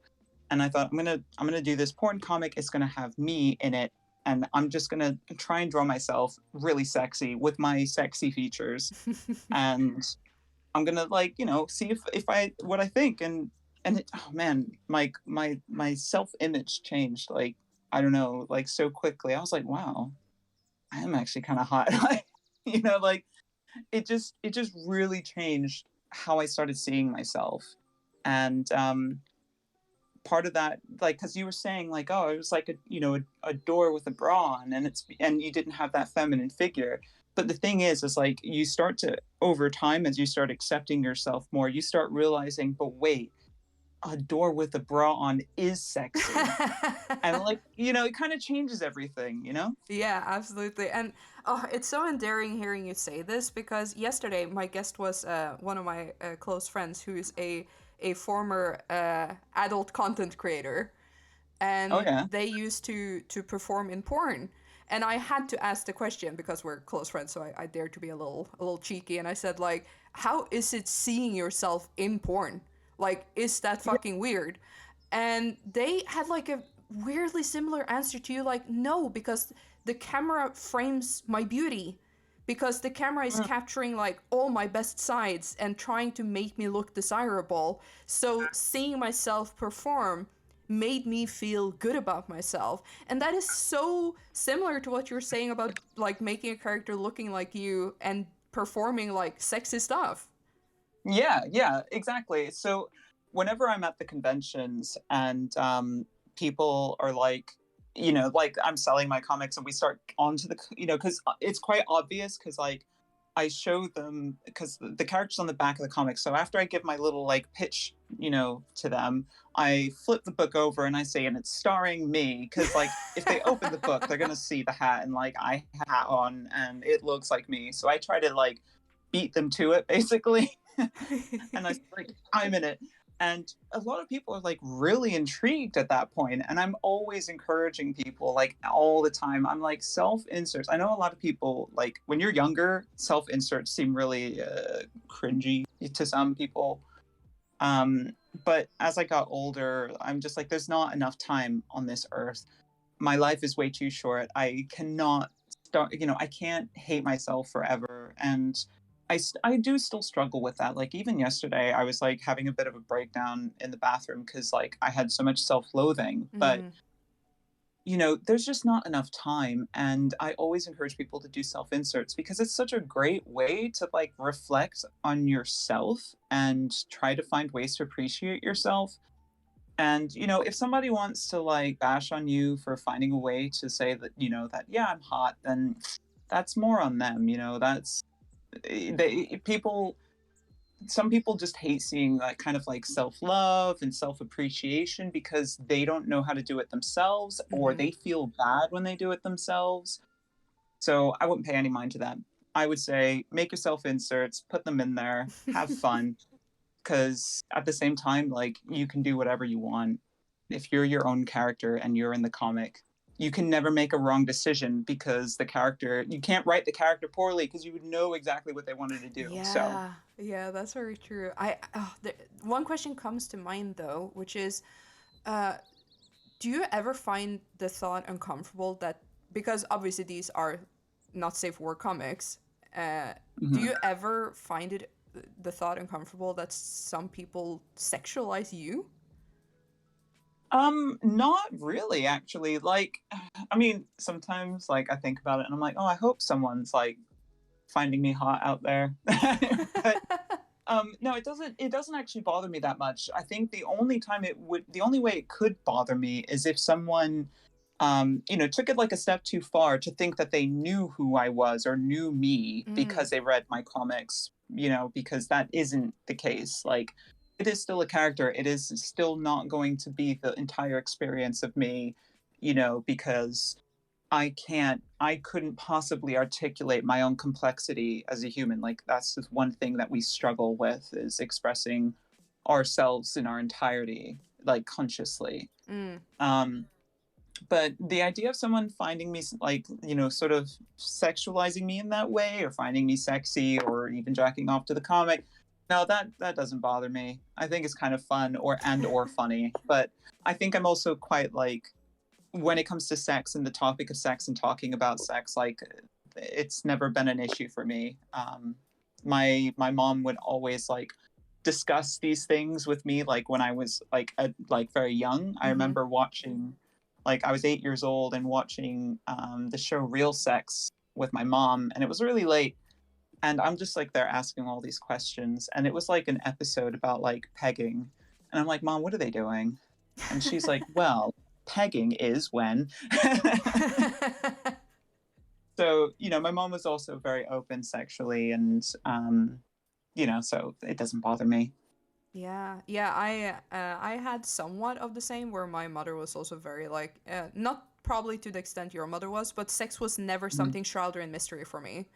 And I thought, I'm gonna do this porn comic. It's gonna have me in it, and I'm just gonna try and draw myself really sexy with my sexy features, and I'm gonna, like, see if I what I think. And oh man, my self image changed, like, I don't know, like, so quickly. I was like, wow, I am actually kind of hot. Like, like, it just really changed how I started seeing myself. And part of that, like, because you were saying, like, oh, it was like a door with a bra on, and you didn't have that feminine figure. But the thing is like, you start to, over time, as you start accepting yourself more, you start realizing, but wait, a door with a bra on is sexy. And, like, it kind of changes everything. Yeah, absolutely. And oh, it's so endearing hearing you say this because yesterday my guest was one of my close friends who is a former adult content creator, Oh and yeah. they used to perform in porn. And I had to ask the question because we're close friends, so I dared to be a little cheeky, and I said, like, how is it seeing yourself in porn? Like, is that Yeah. fucking weird? And they had like a weirdly similar answer to you, like, no, because the camera frames my beauty, because the camera is Mm. capturing like all my best sides and trying to make me look desirable. So seeing myself perform made me feel good about myself. And that is so similar to what you're saying about like making a character looking like you and performing like sexy stuff. Yeah, exactly. So whenever I'm at the conventions, and people are like, like, I'm selling my comics, and we start onto the, because it's quite obvious, because, like, I show them, because the character's on the back of the comic. So after I give my little, like, pitch, to them, I flip the book over and I say, and it's starring me. Because, like, if they open the book, they're going to see the hat, and, like, I have a hat on and it looks like me. So I try to, like, beat them to it, basically. And I was like, I'm in it. And a lot of people are, like, really intrigued at that point. And I'm always encouraging people, like, all the time. I'm like, self inserts. I know a lot of people, like, when you're younger, self inserts seem really cringy to some people. Um, but as I got older, I'm just like, there's not enough time on this earth. My life is way too short. I cannot start, I can't hate myself forever. And I do still struggle with that. Like, even yesterday, I was, like, having a bit of a breakdown in the bathroom because, like, I had so much self loathing. But, Mm. there's just not enough time. And I always encourage people to do self inserts because it's such a great way to, like, reflect on yourself and try to find ways to appreciate yourself. And, if somebody wants to, like, bash on you for finding a way to say that, yeah, I'm hot, then that's more on them. That's people some people just hate seeing that kind of, like, self-love and self-appreciation because they don't know how to do it themselves, or Mm-hmm. they feel bad when they do it themselves. So I wouldn't pay any mind to that. I would say, make yourself inserts, put them in there, have fun, because at the same time, like, you can do whatever you want. If you're your own character and you're in the comic, you can never make a wrong decision, because you can't write the character poorly, because you would know exactly what they wanted to do. So Yeah, yeah, that's very true. One question comes to mind though, which is, uh, do you ever find the thought uncomfortable that because obviously these are not safe for work comics, do mhm. you ever find the thought uncomfortable that some people sexualize you? Not really, actually. Like, I mean, sometimes, like, I think about it and I'm like, oh, I hope someone's, like, finding me hot out there. But no, it doesn't actually bother me that much. I think the only way it could bother me is if someone took it, like, a step too far to think that they knew who I was or knew me Mm, because they read my comics, because that isn't the case. Like, it is still a character. It is still not going to be the entire experience of me. because I couldn't possibly articulate my own complexity as a human. Like, that's just one thing that we struggle with, is expressing ourselves in our entirety, like consciously. Mm. But the idea of someone finding me, like, sort of sexualizing me in that way, or finding me sexy, or even jacking off to the comic, no, that doesn't bother me. I think it's kind of fun or funny. But I think I'm also quite, like, when it comes to sex and the topic of sex and talking about sex, like, it's never been an issue for me. My mom would always, like, discuss these things with me, like, when I was, like, very young. I Mm-hmm. remember watching, like, I was 8 years old and watching the show Real Sex with my mom, and it was really late, and I'm just, like, there asking all these questions, and it was like an episode about, like, pegging, and I'm like, Mom, what are they doing? And she's like, well, pegging is when. So, my mom was also very open sexually, and so it doesn't bother me. Yeah, yeah. I had somewhat of the same, where my mother was also very like, not probably to the extent your mother was, but sex was never Mhm. something shrouded in mystery for me,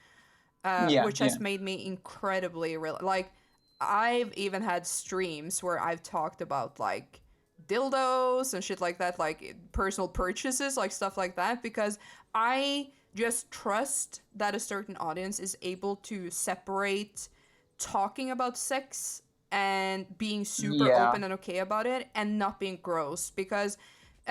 Yeah, which yeah. has made me incredibly real. Like, I've even had streams where I've talked about like dildos and shit like that, like personal purchases, like stuff like that, because I just trust that a certain audience is able to separate talking about sex and being super Yeah. open and okay about it and not being gross, because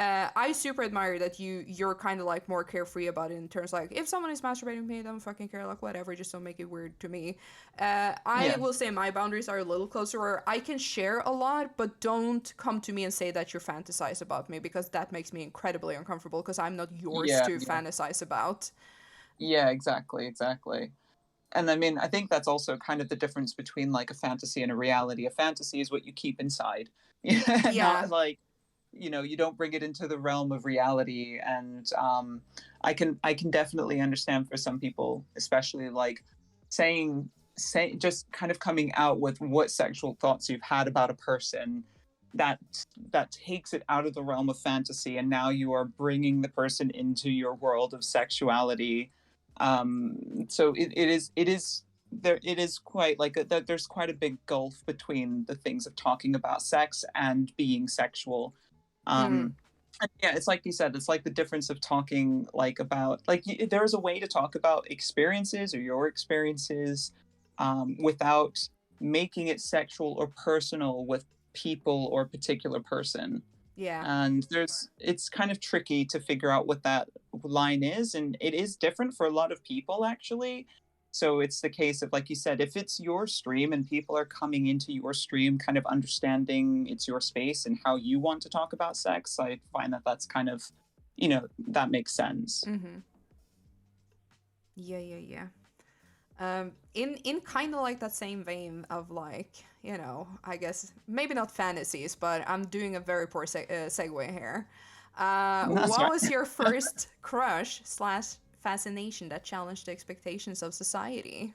I super admire that you're kind of like more carefree about it, in terms like, if someone is masturbating to me, I don't fucking care, like whatever, just don't make it weird to me. I Yeah. will say my boundaries are a little closer, where I can share a lot, but don't come to me and say that you're fantasize about me, because that makes me incredibly uncomfortable, because I'm not yours Yeah, to yeah. fantasize about. Yeah, exactly, exactly. And I mean, I think that's also kind of the difference between, like, a fantasy and a reality. A fantasy is what you keep inside. Yeah. Not like, you don't bring it into the realm of reality. And I can definitely understand, for some people, especially, like, saying say just kind of coming out with what sexual thoughts you've had about a person, that that takes it out of the realm of fantasy, and now you are bringing the person into your world of sexuality. So it is there, it is quite like that. There's quite a big gulf between the things of talking about sex and being sexual. Mm. um and yeah, it's like you said, it's like the difference of talking, like, about, like, there is a way to talk about experiences, or your experiences, without making it sexual or personal with people or a particular person. Yeah. And it's kind of tricky to figure out what that line is, and it is different for a lot of people, actually. So it's the case of, like you said, if it's your stream and people are coming into your stream kind of understanding it's your space and how you want to talk about sex, I find that that's kind of, that makes sense. Mm-hmm. Yeah, yeah, yeah. In kind of like that same vein of, like, I guess maybe not fantasies, but I'm doing a very poor segue here. That's What right. was your first crush slash fascination that challenged the expectations of society?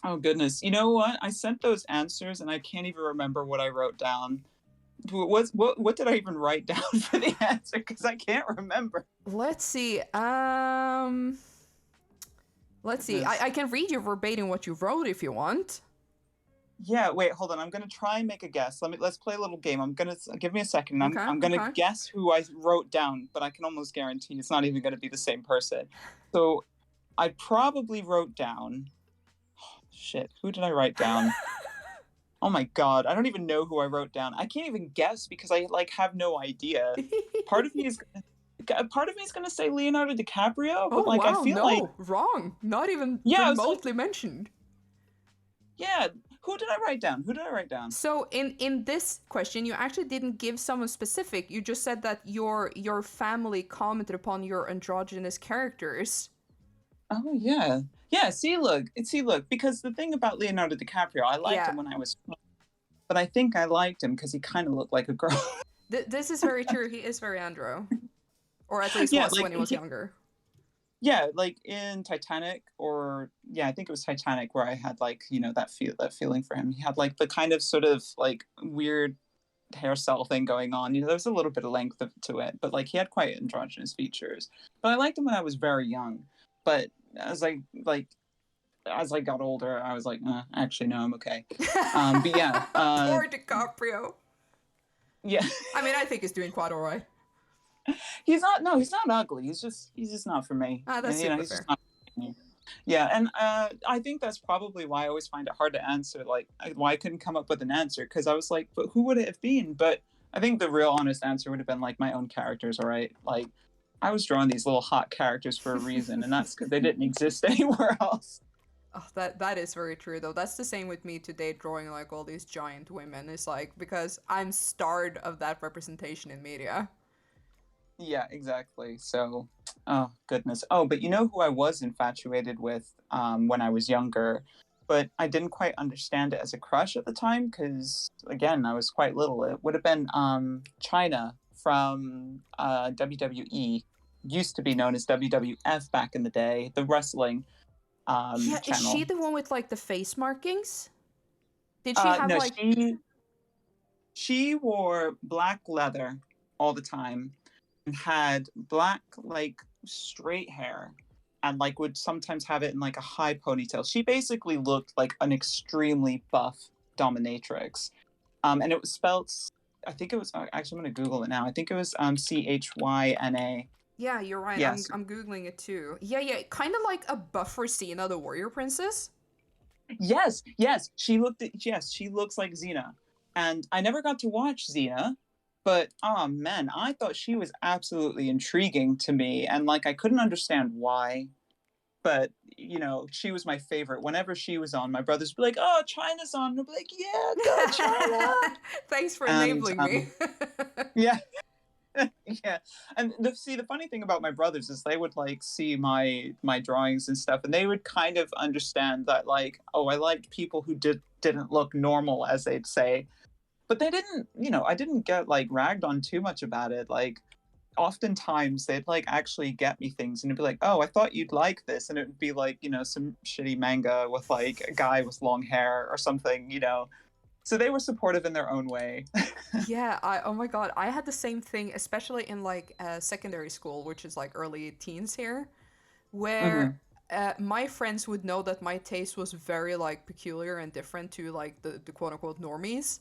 Oh goodness, you know what, I sent those answers and I can't even remember what I wrote down. What did I even write down for the answer, because I can't remember. Let's see. Let's see. Goodness. I can read you verbatim what you wrote if you want. Yeah, wait, hold on. I'm gonna try and make a guess. Let's play a little game. Give me a second. Okay, I'm gonna okay. guess who I wrote down, but I can almost guarantee it's not even gonna be the same person. So I probably wrote down, shit, who did I write down? Oh my god, I don't even know who I wrote down. I can't even guess because I, like, have no idea. Part of me is part of me is gonna say Leonardo DiCaprio, but, Oh like, I wow, feel like, no, wrong. Not even yeah, I was like, remotely mentioned. yeah, who did I write down? Who did I write down? So in this question, you actually didn't give someone specific. You just said that your family commented upon your androgynous characters. Oh yeah. Yeah, see, look, because the thing about Leonardo DiCaprio, I liked Yeah, him when I was 12, but I think I liked him because he kind of looked like a girl. this is very true. He is very andro, or at least Yeah, was like when he was younger. yeah, like in Titanic, or yeah, I think it was Titanic, where I had, like, that feeling for him. He had, like, the kind of sort of, like, weird hairstyle thing going on. You know, there was a little bit of length to it, but like he had quite androgynous features. But I liked him when I was very young. But as I got older, I was like, actually, no, I'm okay. But yeah, Poor DiCaprio. yeah. I mean, I think he's doing quite all right. He's not. No, he's not ugly. He's just not for me. That's You know, super he's fair. just not for me. Yeah, and I think that's probably why I always find it hard to answer. Like, why I couldn't come up with an answer, because I was like, but who would it have been? But I think the real honest answer would have been like my own characters. All right, like I was drawing these little hot characters for a reason, and that's because they didn't exist anywhere else. Oh, that is very true though. That's the same with me today, drawing like all these giant women. It's like because I'm starved of that representation in media. Yeah, exactly. So, oh goodness. Oh, but you know who I was infatuated with when I was younger, but I didn't quite understand it as a crush at the time because, again, I was quite little. It would have been China from WWE, used to be known as WWF back in the day, the wrestling Yeah, is she channel. the one with like the face markings? Did she have No, like she wore black leather all the time and had black like straight hair and like would sometimes have it in like a high ponytail. She basically looked like an extremely buff dominatrix. And it was spelled, I think it was actually, I'm going to Google it now. I think it was Chyna. Yeah, you're right. Yes. I'm googling it too. Yeah, yeah, kind of like a buffer Cena, the warrior princess. Yes, she looks like Xena. And I never got to watch Xena, but oh man, I thought she was absolutely intriguing to me, and like I couldn't understand why. But you know, she was my favorite. Whenever she was on, my brothers would be like, "Oh, China's on." And I'd be like, "Yeah, go China!" Thanks for And enabling me. yeah, yeah. And the funny thing about my brothers is they would like see my drawings and stuff, and they would kind of understand that like, oh, I liked people who didn't look normal, as they'd say. But they didn't, you know, I didn't get like ragged on too much about it. Like oftentimes they'd like actually get me things and it'd be like, oh, I thought you'd like this, and it would be like, you know, some shitty manga with like a guy with long hair or something, you know. So they were supportive in their own way. Yeah, oh my god, I had the same thing, especially in like secondary school, which is like early teens here, where Hmm. my friends would know that my taste was very like peculiar and different to like the quote unquote normies.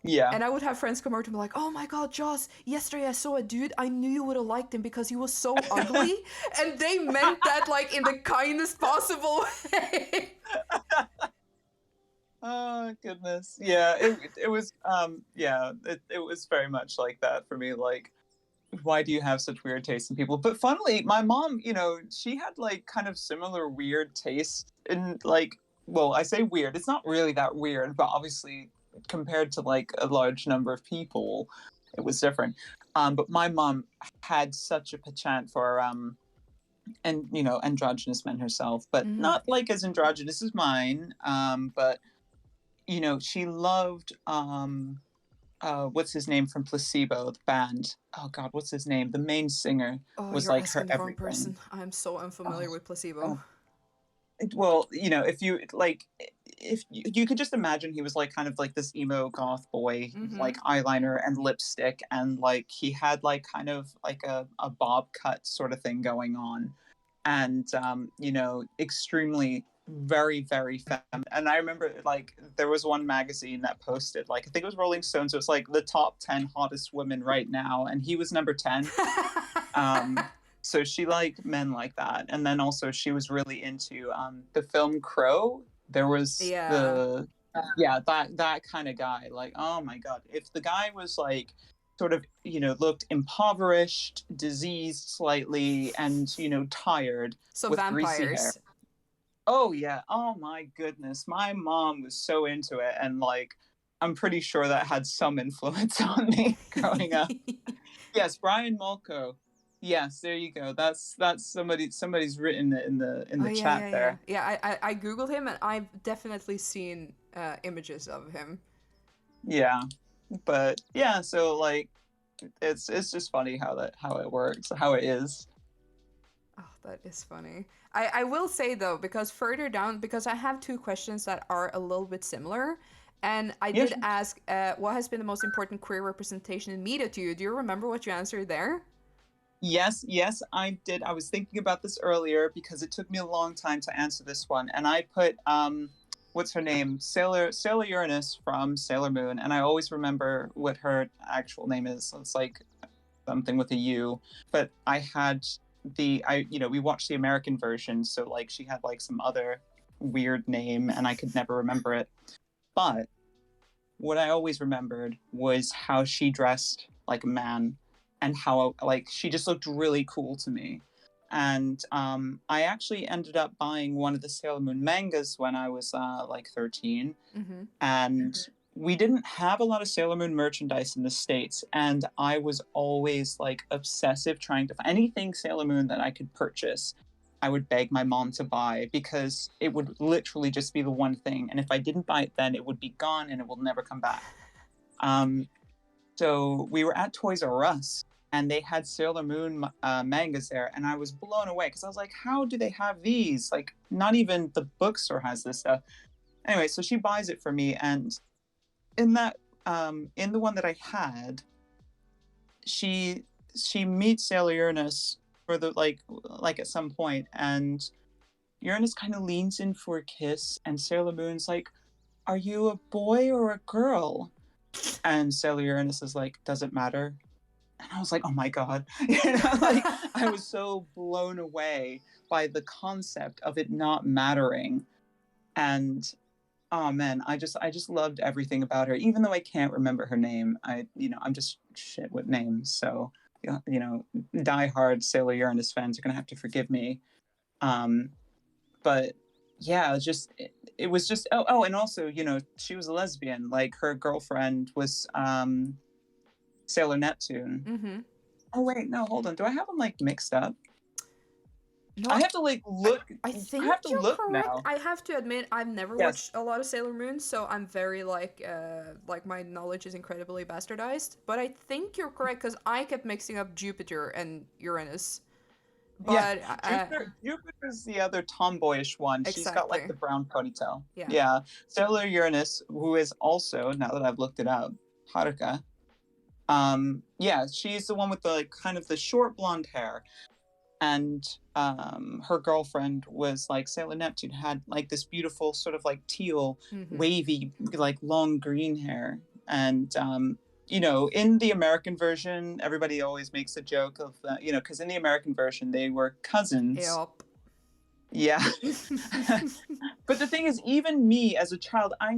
Yeah. And I would have friends come over to me like, "Oh my god, Joss! Yesterday I saw a dude. I knew you would have liked him because he was so ugly." And they meant that like in the kindest possible way. Oh goodness. Yeah, it was it was very much like that for me. Like, why do you have such weird taste in people? But funnily, my mom, you know, she had like kind of similar weird taste in like, well, I say weird. It's not really that weird, but obviously compared to like a large number of people, it was different. But my mom had such a penchant for and you know, androgynous men herself, but Mm. not like as androgynous as mine. But you know, she loved what's his name from Placebo, the band. Oh God, what's his name? The main singer Oh, was you're like her asking the wrong everything. person. I'm so Oh unfamiliar with placebo. God. Well, you know, if you like, if you could just imagine, he was like kind of like this emo goth boy, Mm-hmm. like eyeliner and lipstick, and like he had like kind of like a bob cut sort of thing going on, and you know, extremely very feminine. And I remember like there was one magazine that posted like, I think it was Rolling Stones, it was like the top 10 hottest women right now, and he was number 10. um so she liked men like that, and then also she was really into the film Crow. There was Yeah. the yeah, that kind of guy. Like, oh my god, if the guy was like sort of, you know, looked impoverished, diseased slightly, and you know, tired, So with greasy hair. vampires. Oh yeah, oh my goodness, my mom was so into it, and like I'm pretty sure that had some influence on me growing up. Yes, Brian Molko. Yes, there you go. That's somebody's written it in Oh the yeah, chat yeah, yeah, there. yeah. I googled him and I've definitely seen images of him. Yeah. But yeah, so like it's just funny how it works, how it is. Oh, that is funny. I will say though, because further down, because I have two questions that are a little bit similar, And I Yeah, did sure. ask, what has been the most important queer representation in media to you? Do you remember what you answered there? Yes, yes, I did. I was thinking about this earlier because it took me a long time to answer this one, and I put what's her name? Sailor Uranus from Sailor Moon, and I always remember what her actual name is. It's like something with a U, but I had we watched the American version, so like she had like some other weird name and I could never remember it. But what I always remembered was how she dressed like a man and how like she just looked really cool to me. And I actually ended up buying one of the Sailor Moon mangas when I was like 13. Mm-hmm. And we didn't have a lot of Sailor Moon merchandise in the States. And I was always like obsessive trying to find anything Sailor Moon that I could purchase. I would beg my mom to buy because it would literally just be the one thing. And if I didn't buy it then, it would be gone and it will never come back. Um, so we were at Toys R Us and they had Sailor Moon mangas there. And I was blown away because I was like, how do they have these? Like, not even the bookstore has this stuff. Anyway, so she buys it for me. And in that, in the one that I had, she she meets Sailor Uranus for the like at some point, and Uranus kind of leans in for a kiss, and Sailor Moon's like, "Are you a boy or a girl?" And Sailor Uranus is like, "Does it matter?" And I was like, "Oh my god!" Like I was so blown away by the concept of it not mattering, and oh man, I just loved everything about her. Even though I can't remember her name, I'm just shit with names. So diehard Sailor Uranus fans are gonna have to forgive me. Um, but yeah, it was just and also she was a lesbian. Like her girlfriend was Sailor Neptune. Mm-hmm. Oh wait, no, hold on. Do I have them like mixed up? No, I have to like I, look. I I think have to you're look correct. now. I have to admit, I've never Yes. watched a lot of Sailor Moon, so I'm very like my knowledge is incredibly bastardized. But I think you're correct because I kept mixing up Jupiter and Uranus. Yeah, But Jupiter's the other tomboyish one. She's got like exactly, the brown ponytail. yeah. Yeah. Sailor Uranus, who is also, now that I've looked it up, Haruka. Yeah, she's the one with the like kind of the short blonde hair. And her girlfriend was like Sailor Neptune had like this beautiful sort of like teal, Mm-hmm. wavy, like long green hair. And in the American version, everybody always makes a joke of because in the American version they were cousins. Yep. Yeah. But the thing is, even me as a child, I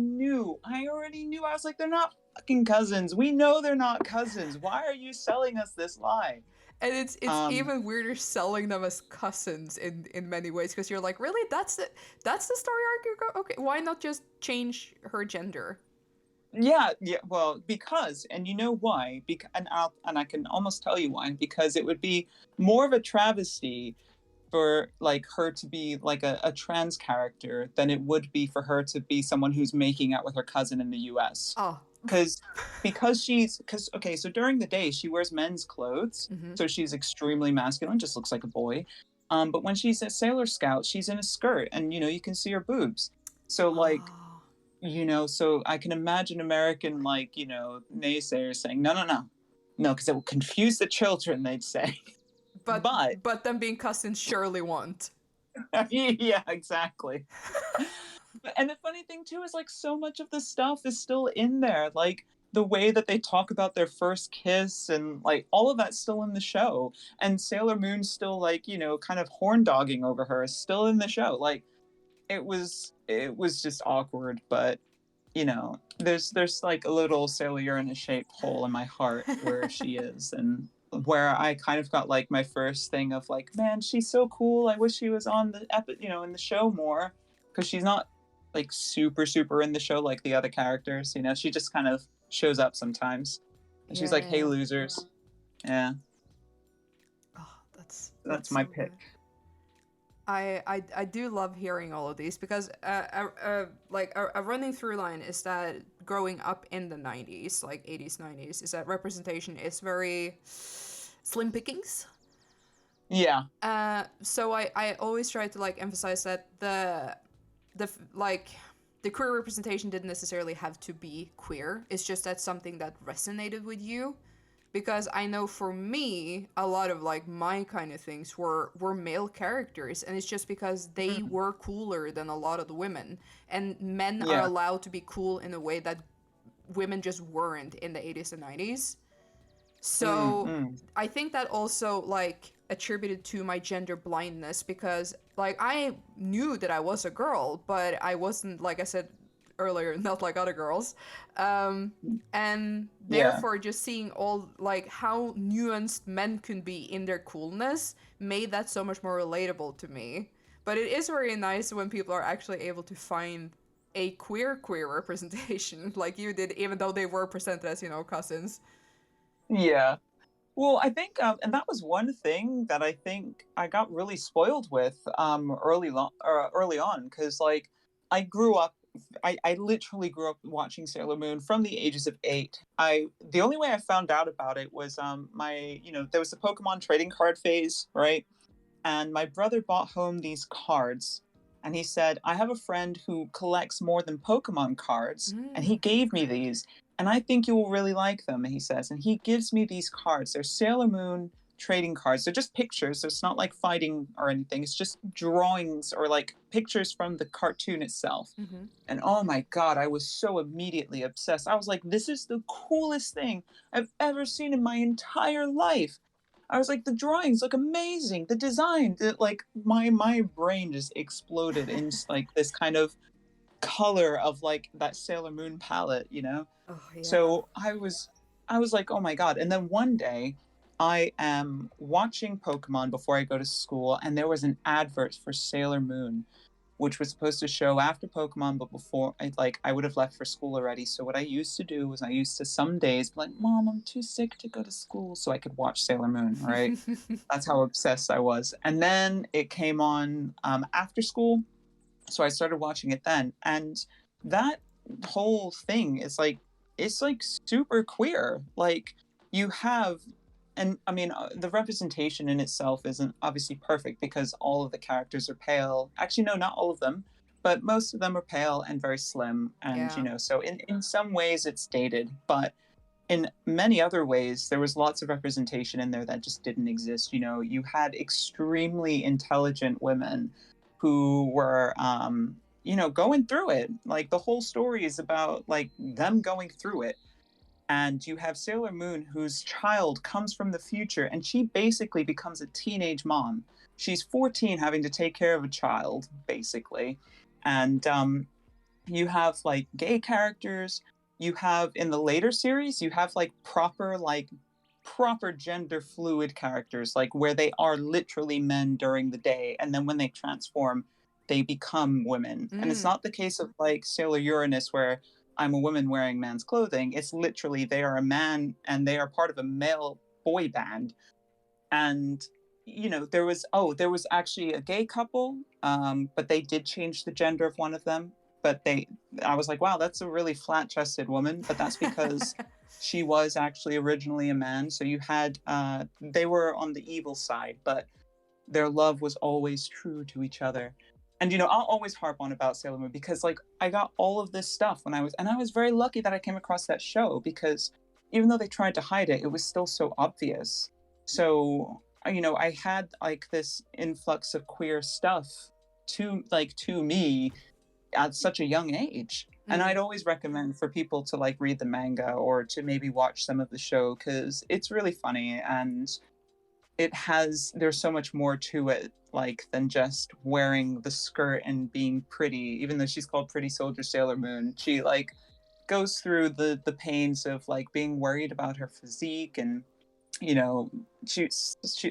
already knew. I was like, they're not fucking cousins. We know they're not cousins. Why are you selling us this lie? And it's Um, even weirder selling them as cousins in many ways because you're like, really, that's the story arc you go. Okay, why not just change her gender? yeah, yeah. Well, because, and you know why? Because, and I can almost tell you why. Because it would be more of a travesty for like her to be like a trans character than it would be for her to be someone who's making out with her cousin in the U.S. Oh. because because okay, so during the day she wears men's clothes, Mm-hmm. so she's extremely masculine, just looks like a boy. But when she's a Sailor Scout, she's in a skirt, and you can see her boobs. So like Oh. so I can imagine American like naysayers saying no, no, no, no, because it will confuse the children. They'd say, But but but them being cousins surely won't. yeah, exactly. And the funny thing too is like so much of the stuff is still in there. Like the way that they talk about their first kiss and like all of that's still in the show. And Sailor Moon's still like, kind of horn dogging over her is still in the show. Like it was just awkward, but there's like a little Sailor Uranus shaped hole in my heart where she is and where I kind of got like my first thing of like, man, she's so cool. I wish she was on in the show more because she's not like super super in the show like the other characters. She just kind of shows up sometimes, and she's like, "Hey, Yeah. losers." Yeah, Oh, that's that's my so pick. good. I do love hearing all of these because like a running through line is that growing up in the 90s, like 80s 90s, is that representation is very slim pickings. Yeah, So I always try to like emphasize that the like the queer representation didn't necessarily have to be queer. It's just that's something that resonated with you. Because I know for me, a lot of like my kind of things were male characters, and it's just because they Mm. were cooler than a lot of the women, and men are Yeah. allowed to be cool in a way that women just weren't in the 80s and 90s. Mm, So mm. I think that also like attributed to my gender blindness, because like I knew that I was a girl, but I wasn't, like I said earlier, not like other girls. Um, and Yeah. therefore just seeing all like how nuanced men can be in their coolness made that so much more relatable to me. But it is very nice when people are actually able to find a queer representation like you did, even though they were presented as, you know, cousins. Yeah. Well, I think, and that was one thing that I think I got really spoiled with early on, because like I grew up, I literally grew up watching Sailor Moon from the ages of 8. The only way I found out about it was there was the Pokemon trading card phase, right? And my brother bought home these cards, and he said, I have a friend who collects more than Pokemon cards, and he Mm. gave me these, and I think you will really like them, he says. And he gives me these cards. They're Sailor Moon trading cards. They're just pictures. So it's not like fighting or anything. It's just drawings or like pictures from the cartoon itself. Mm-hmm. And oh my God, I was so immediately obsessed. I was like, this is the coolest thing I've ever seen in my entire life. I was like, the drawings look amazing. The design, like my brain just exploded in like this kind of color of like that Sailor Moon palette, you know? Oh yeah. So I was like, oh my God. And then one day I am watching Pokemon before I go to school, and there was an advert for Sailor Moon, which was supposed to show after Pokemon, but before I would have left for school already. So what I used to do was I used to some days be like, Mom, I'm too sick to go to school, so I could watch Sailor Moon, right? That's how obsessed I was. And then it came on after school, so I started watching it then. And that whole thing is like, it's like super queer. Like you have, and I mean, the representation in itself isn't obviously perfect because all of the characters are pale. Actually, no, not all of them, but most of them are pale and very slim. And, Yeah. so in some ways it's dated, but in many other ways, there was lots of representation in there that just didn't exist. You had extremely intelligent women who were, going through it. Like the whole story is about like them going through it. And you have Sailor Moon, whose child comes from the future, and she basically becomes a teenage mom. She's 14, having to take care of a child, basically. And you have like gay characters. You have in the later series, you have proper gender fluid characters, like where they are literally men during the day, and then when they transform, they become women. And it's Mm. not the case of like Sailor Uranus, where I'm a woman wearing man's clothing. It's literally they are a man and they are part of a male boy band. And there was actually a gay couple, but they did change the gender of one of them. But I was like, wow, that's a really flat-chested woman. But that's because she was actually originally a man. So they were on the evil side, but their love was always true to each other. And I'll always harp on about Sailor Moon because like I got all of this stuff and I was very lucky that I came across that show, because even though they tried to hide it, it was still so obvious. So I had like this influx of queer stuff to me at such a young age. And Mm. I'd always recommend for people to like read the manga or to maybe watch some of the show, because it's really funny, and there's so much more to it, like than just wearing the skirt and being pretty. Even though she's called Pretty Soldier Sailor Moon, she like goes through the pains of like being worried about her physique. And you know she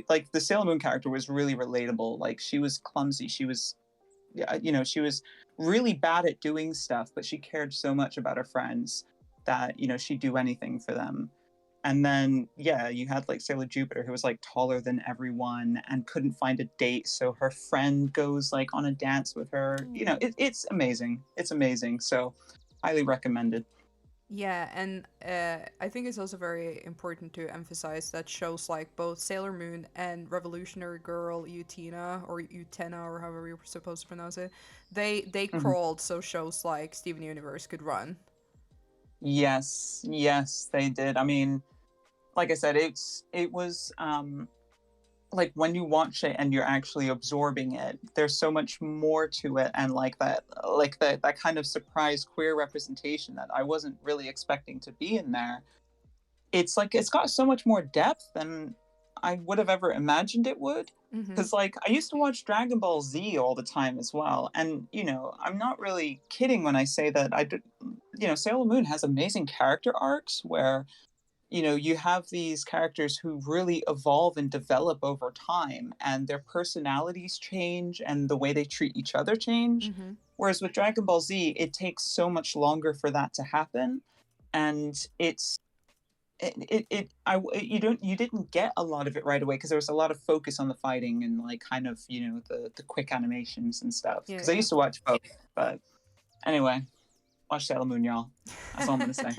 like the Sailor Moon character was really relatable. Like she was clumsy, she was yeah, she was really bad at doing stuff, but she cared so much about her friends that she'd do anything for them. And then yeah, you had like Sailor Jupiter, who was like taller than everyone and couldn't find a date, so her friend goes like on a dance with her. Oh. It's amazing. So highly recommended. Yeah, and I think it's also very important to emphasize that shows like both Sailor Moon and Revolutionary Girl Utena or Utena or however you're supposed to pronounce it, they Mhm. crawled so shows like Steven Universe could run. Yes, yes, they did. I mean, like I said, it was like when you watch it and you're actually absorbing it, there's so much more to it, and like that kind of surprise queer representation that I wasn't really expecting to be in there. It's like it's got so much more depth than I would have ever imagined it would. Mm-hmm. Because like I used to watch Dragon Ball Z all the time as well, and I'm not really kidding when I say that Sailor Moon has amazing character arcs where you have these characters who really evolve and develop over time, and their personalities change and the way they treat each other change. Mm-hmm. Whereas with Dragon Ball Z, it takes so much longer for that to happen, and you didn't get a lot of it right away because there was a lot of focus on the fighting and like kind of the quick animations and stuff. Yeah, Because I yeah. used to watch both, but anyway, watch Sailor Moon, y'all. That's all I'm gonna say.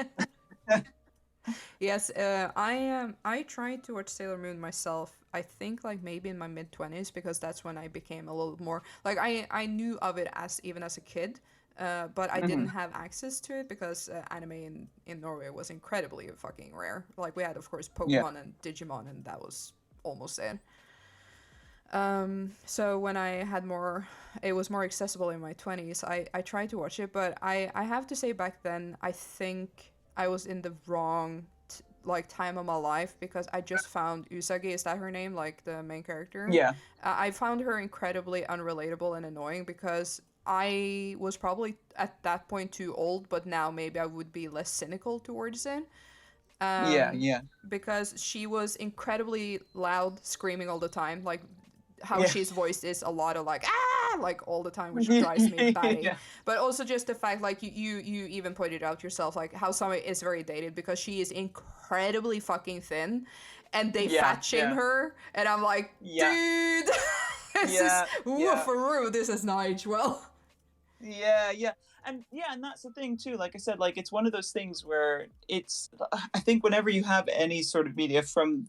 Yes, I tried to watch Sailor Moon myself. I think like maybe in my mid 20s because that's when I became a little more like I knew of it as even as a kid, but I didn't Hmm. have access to it because anime in Norway was incredibly fucking rare. Like we had of course Yeah, Pokemon and Digimon, and that was almost it. So when I had more, it was more accessible in my 20s. I tried to watch it, but I have to say back then I think I was in the wrong like time of my life because I just found Usagi, is that her name, like the main character? yeah, I found her incredibly unrelatable and annoying because I was probably at that point too old, but now maybe I would be less cynical towards it. yeah, Um, yeah, because she was incredibly loud, screaming all the time, like how yeah. she's voiced is a lot of like like all the time, which drives me batty. Yeah, But also just the fact like you even pointed out yourself like how some is very dated because she is incredibly fucking thin, and they yeah, fat shame yeah, her, and I'm like, yeah, dude, this is yeah, yeah, woofaroo. This is not age well. yeah, yeah. And that's the thing too. Like I said, like it's one of those things where I think whenever you have any sort of media from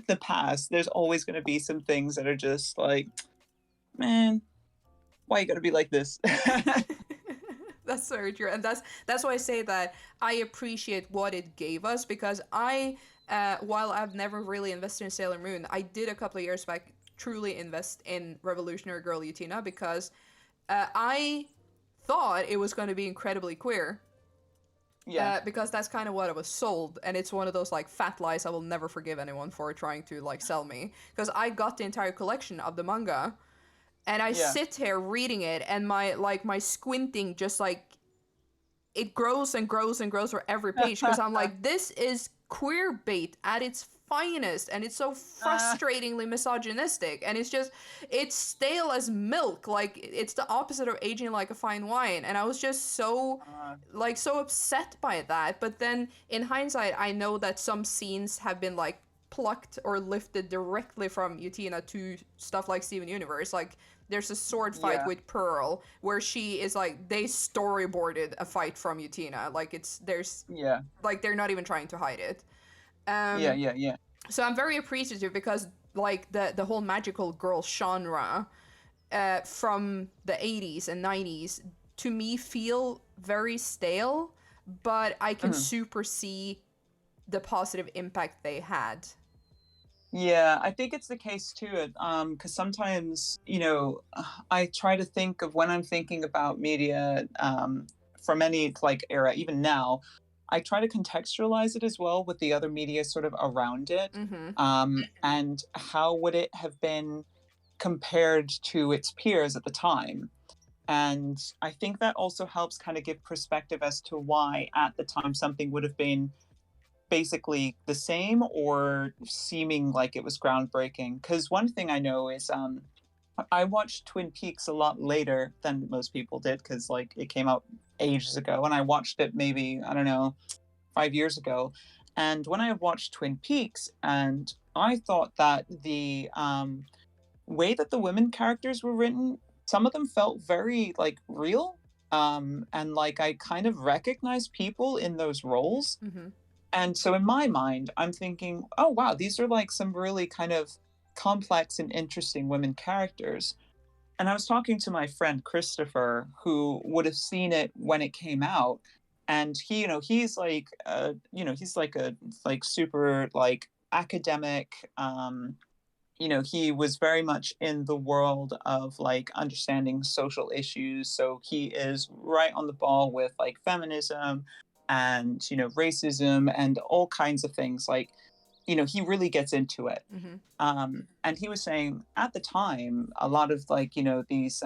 the past, there's always going to be some things that are just like, man, why you got to be like this? That's very true, and that's why I say that I appreciate what it gave us because while I've never really invested in Sailor Moon, I did a couple of years back truly invest in Revolutionary Girl Utena because I thought it was going to be incredibly queer. Yeah, Because that's kind of what I was sold, and it's one of those like fat lies I will never forgive anyone for trying to like sell me. Because I got the entire collection of the manga, and I yeah. sit here reading it, and my squinting just like it grows and grows and grows for every page because I'm like, this is queer bait at its finest, and it's so frustratingly misogynistic, and it's stale as milk. Like it's the opposite of aging like a fine wine, and I was just so upset by that. But then in hindsight, I know that some scenes have been like plucked or lifted directly from Utena to stuff like Steven Universe. Like there's a sword fight Yeah, with Pearl where she is like they storyboarded a fight from Utena. Like there's yeah, like they're not even trying to hide it. yeah, Um, yeah, yeah. so I'm very appreciative because like the whole magical girl genre from the 80s and 90s to me feel very stale, but I can Mhm. super see the positive impact they had. Yeah, I think it's the case too. Because sometimes, I try to think of when I'm thinking about media, from any like era, even now, I try to contextualize it as well with the other media sort of around it. Mm-hmm. And how would it have been compared to its peers at the time? And I think that also helps kind of give perspective as to why at the time something would have been basically the same or seeming like it was groundbreaking. Because one thing I know is I watched Twin Peaks a lot later than most people did because like it came out ages ago, and I watched it maybe I don't know 5 years ago. And when I watched Twin Peaks, and I thought that the way that the women characters were written, some of them felt very like real. And like I kind of recognize people in those roles. Mm-hmm. And so in my mind, I'm thinking, oh wow, these are like some really kind of complex and interesting women characters. And I was talking to my friend Christopher, who would have seen it when it came out, and he, he's like, he's like a like super like academic. He was very much in the world of like understanding social issues, so he is right on the ball with like feminism and racism and all kinds of things. Like, he really gets into it. Mm-hmm. And he was saying at the time, a lot of like, these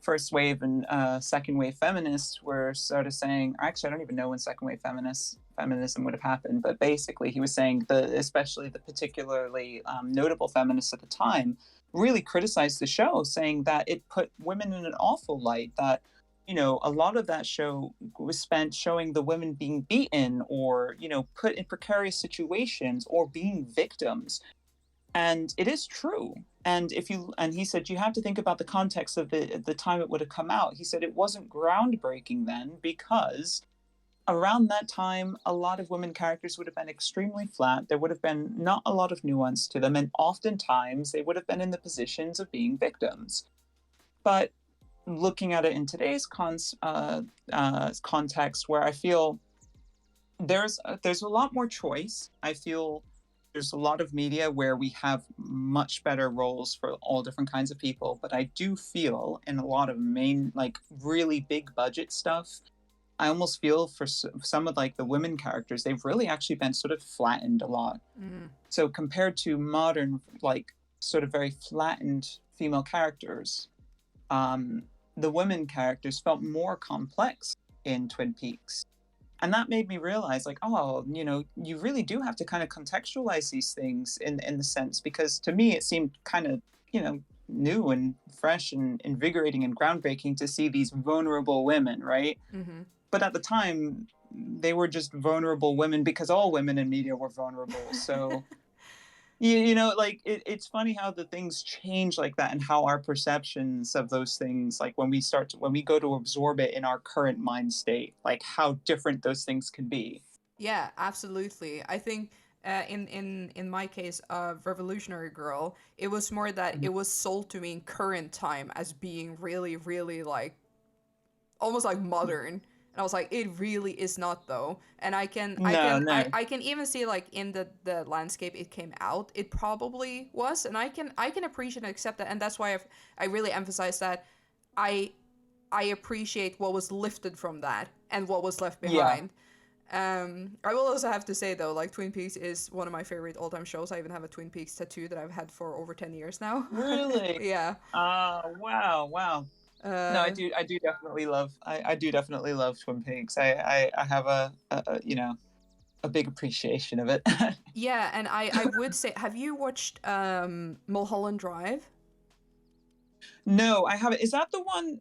first wave and second wave feminists were sort of saying, actually, I don't even know when second wave feminism would have happened, but basically he was saying especially the particularly notable feminists at the time really criticized the show, saying that it put women in an awful light, that a lot of that show was spent showing the women being beaten or put in precarious situations or being victims. And it is true. And he said, you have to think about the context of the time it would have come out. He said it wasn't groundbreaking then, because around that time a lot of women characters would have been extremely flat. There would have been not a lot of nuance to them, and oftentimes they would have been in the positions of being victims. But looking at it in today's context, where I feel there's a lot more choice. I feel there's a lot of media where we have much better roles for all different kinds of people, but I do feel in a lot of main, like really big budget stuff, I almost feel for some of like the women characters, they've really actually been sort of flattened a lot. Mm-hmm. So compared to modern, like sort of very flattened female characters, the women characters felt more complex in Twin Peaks. And that made me realize, like, oh, you really do have to kind of contextualize these things in the sense, because to me it seemed kind of, new and fresh and invigorating and groundbreaking to see these vulnerable women, right? Mm-hmm. But at the time, they were just vulnerable women because all women in media were vulnerable. So like it's funny how the things change like that, and how our perceptions of those things, like when we go to absorb it in our current mind state, like how different those things can be. Yeah, absolutely. I think in my case of Revolutionary Girl, it was more that Mhm. it was sold to me in current time as being really, really like almost like modern. And I was like, it really is not though. And No, no. I can even see like in the landscape it came out, it probably was, and I can appreciate and accept that, and that's why I really emphasize that I I appreciate what was lifted from that and what was left Yeah. behind. I will also have to say though, like Twin Peaks is one of my favorite all-time shows. I even have a Twin Peaks tattoo that I've had for over 10 years now. Really? Yeah. Wow, wow. No, Uh, I do definitely love, I do definitely love Twin Peaks. I have a big appreciation of it. yeah, and I would say, have you watched Mulholland Drive? No, I haven't. Is that the one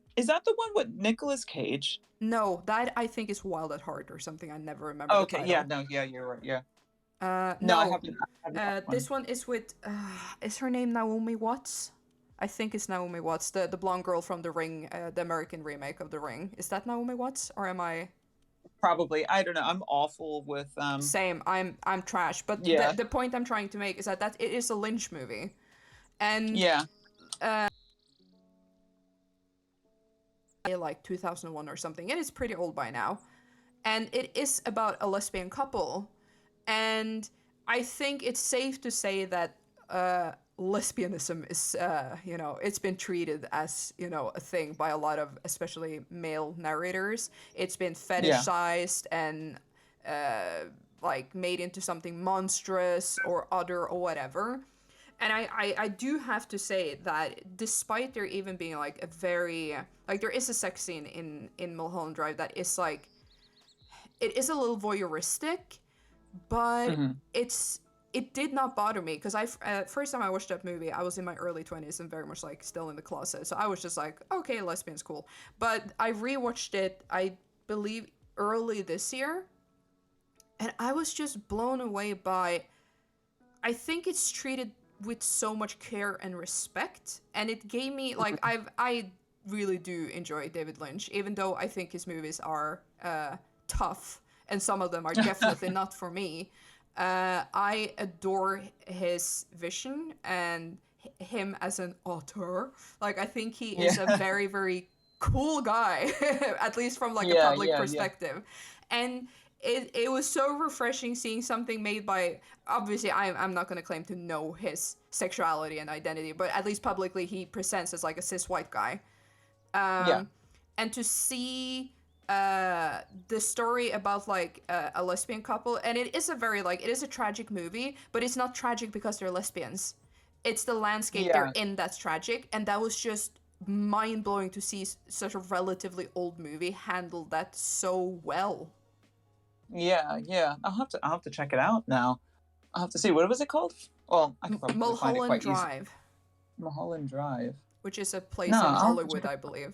with Nicolas Cage? No, that I think is Wild at Heart or something. I never remember the Okay, yeah, title. no, yeah, you're right. Yeah. No, No, I haven't watched one. this one is with, is her name Naomi Watts? I think it's Naomi Watts, the blonde girl from The Ring, the American remake of The Ring. Is that Naomi Watts, or am I? Probably. I don't know. I'm awful with Same. I'm trash. But yeah. the point I'm trying to make is that it is a Lynch movie, and Yeah. like 2001 or something. It is pretty old by now, and it is about a lesbian couple, and I think it's safe to say that lesbianism is, it's been treated as, a thing by a lot of, especially male narrators. It's been Yeah. fetishized and like made into something monstrous or other or whatever. And I do have to say that despite there even being like a very, like there is a sex scene in Mulholland Drive that is like, it is a little voyeuristic, but Hmm. it did not bother me because first time I watched that movie I was in my early 20s and very much like still in the closet, so I was just like, okay, lesbian's cool. But I rewatched it, I believe early this year, and I was just blown away by, I think it's treated with so much care and respect, and it gave me like, I really do enjoy David Lynch, even though I think his movies are tough, and some of them are definitely not for me. I adore his vision and him as an author. Like, I think he is a Yeah. very, very cool guy, at least from like a Yeah, public yeah, yeah. perspective. And it was so refreshing seeing something made by, obviously I'm not going to claim to know his sexuality and identity, but at least publicly he presents as like a cis white guy. Yeah. And to see the story about like a lesbian couple, and it is a very like, it is a tragic movie, but it's not tragic because they're lesbians. It's the landscape they're Yeah. in that's tragic, and that was just mind blowing to see such a relatively old movie handle that so well. Yeah, yeah. I'll have to check it out now. I'll have to see. What was it called? Well, I could probably find it Mulholland quite easy. Drive, Mulholland Drive. which is a No, place in I'll have to check Hollywood, it. I believe.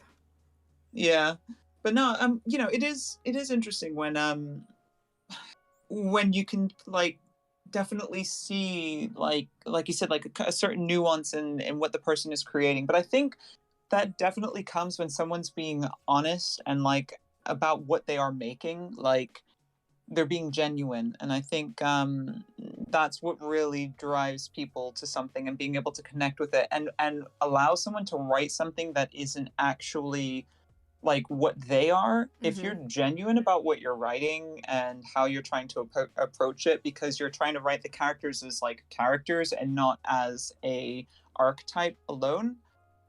Yeah. But no, it is interesting when you can like definitely see like you said like a certain nuance in what the person is creating. But I think that definitely comes when someone's being honest and like about what they are making, like they're being genuine. And I think that's what really drives people to something and being able to connect with it and allow someone to write something that isn't actually like what they are. If Mm-hmm. you're genuine about what you're writing and how you're trying to approach it, because you're trying to write the characters as like characters and not as a archetype alone,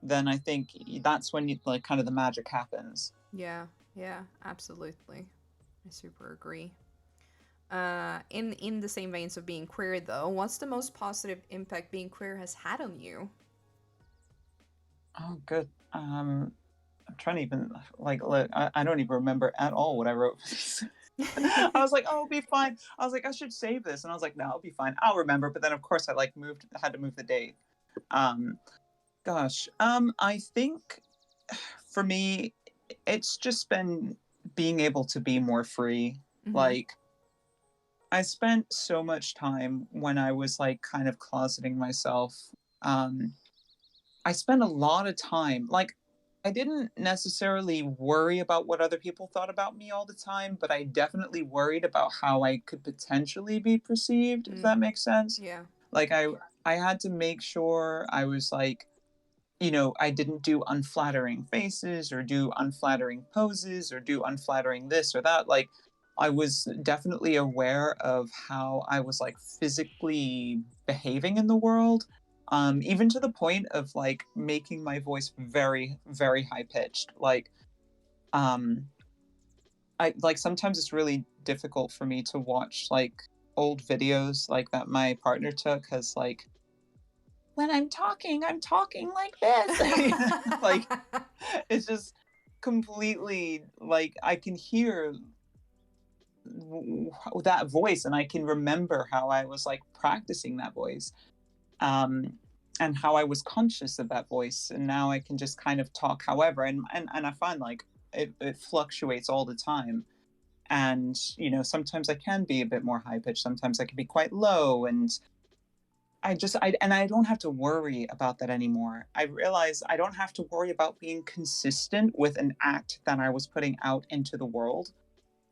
then I think that's when you like kind of the magic happens. Yeah, yeah, absolutely. I super agree. In the same veins of being queer, though, what's the most positive impact being queer has had on you? Oh, good. I'm trying to even like look. I don't even remember at all what I wrote. I was like, oh, it'll be fine. I was like, I should save this, and I was like, no, it'll be fine. I'll remember. But then, of course, I like had to move the date. Um, gosh, I think for me, it's just been being able to be more free. Mm-hmm. Like, I spent so much time when I was like kind of closeting myself. Um, I spent a lot of time, like, I didn't necessarily worry about what other people thought about me all the time, but I definitely worried about how I could potentially be perceived, if Mm, that makes sense. yeah. Like I had to make sure I was like, I didn't do unflattering faces or do unflattering poses or do unflattering this or that. Like I was definitely aware of how I was like physically behaving in the world. Even to the point of like making my voice very, very high pitched. Like, um, I like sometimes it's really difficult for me to watch like old videos like that my partner took because like when I'm talking like this. Like it's just completely like I can hear that voice and I can remember how I was like practicing that voice. Um and how I was conscious of that voice and now I can just kind of talk however and I find like it fluctuates all the time and sometimes I can be a bit more high pitched, sometimes I can be quite low and I don't have to worry about that anymore. I realize I don't have to worry about being consistent with an act that I was putting out into the world.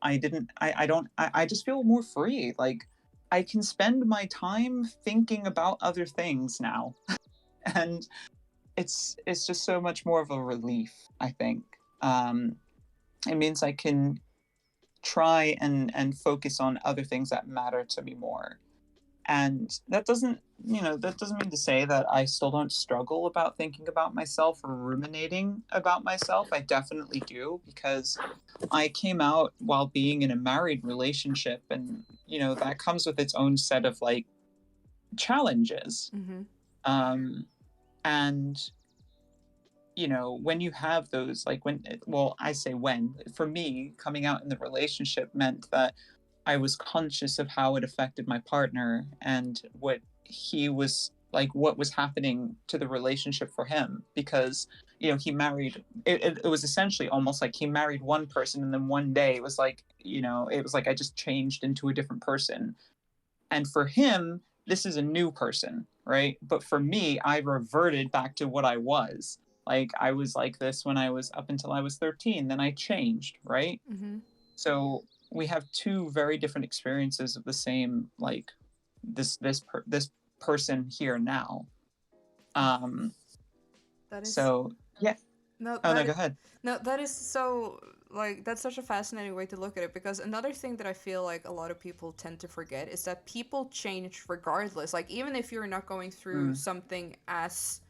I didn't I don't I just feel more free. Like I can spend my time thinking about other things now. And it's just so much more of a relief, I think. Um it means I can try and focus on other things that matter to me more. And that doesn't mean to say that I still don't struggle about thinking about myself or ruminating about myself. I definitely do because I came out while being in a married relationship and that comes with its own set of like challenges. Mm-hmm. um and when you have those like well, I say when, for me coming out in the relationship meant that I was conscious of how it affected my partner and what he was like, what was happening to the relationship for him. Because, he married, it was essentially almost like he married one person and then one day it was like, it was like I just changed into a different person. And for him, this is a new person, right? But for me, I reverted back to what I was. Like I was like this when I was up until I was 13, then I changed, right? Mm-hmm. So we have two very different experiences of the same, like this person here now. Um That is so yeah. no Oh no, that go ahead. no that is so like that's such a fascinating way to look at it, because another thing that I feel like a lot of people tend to forget is that people change regardless. Like even if you're not going through Mm, something as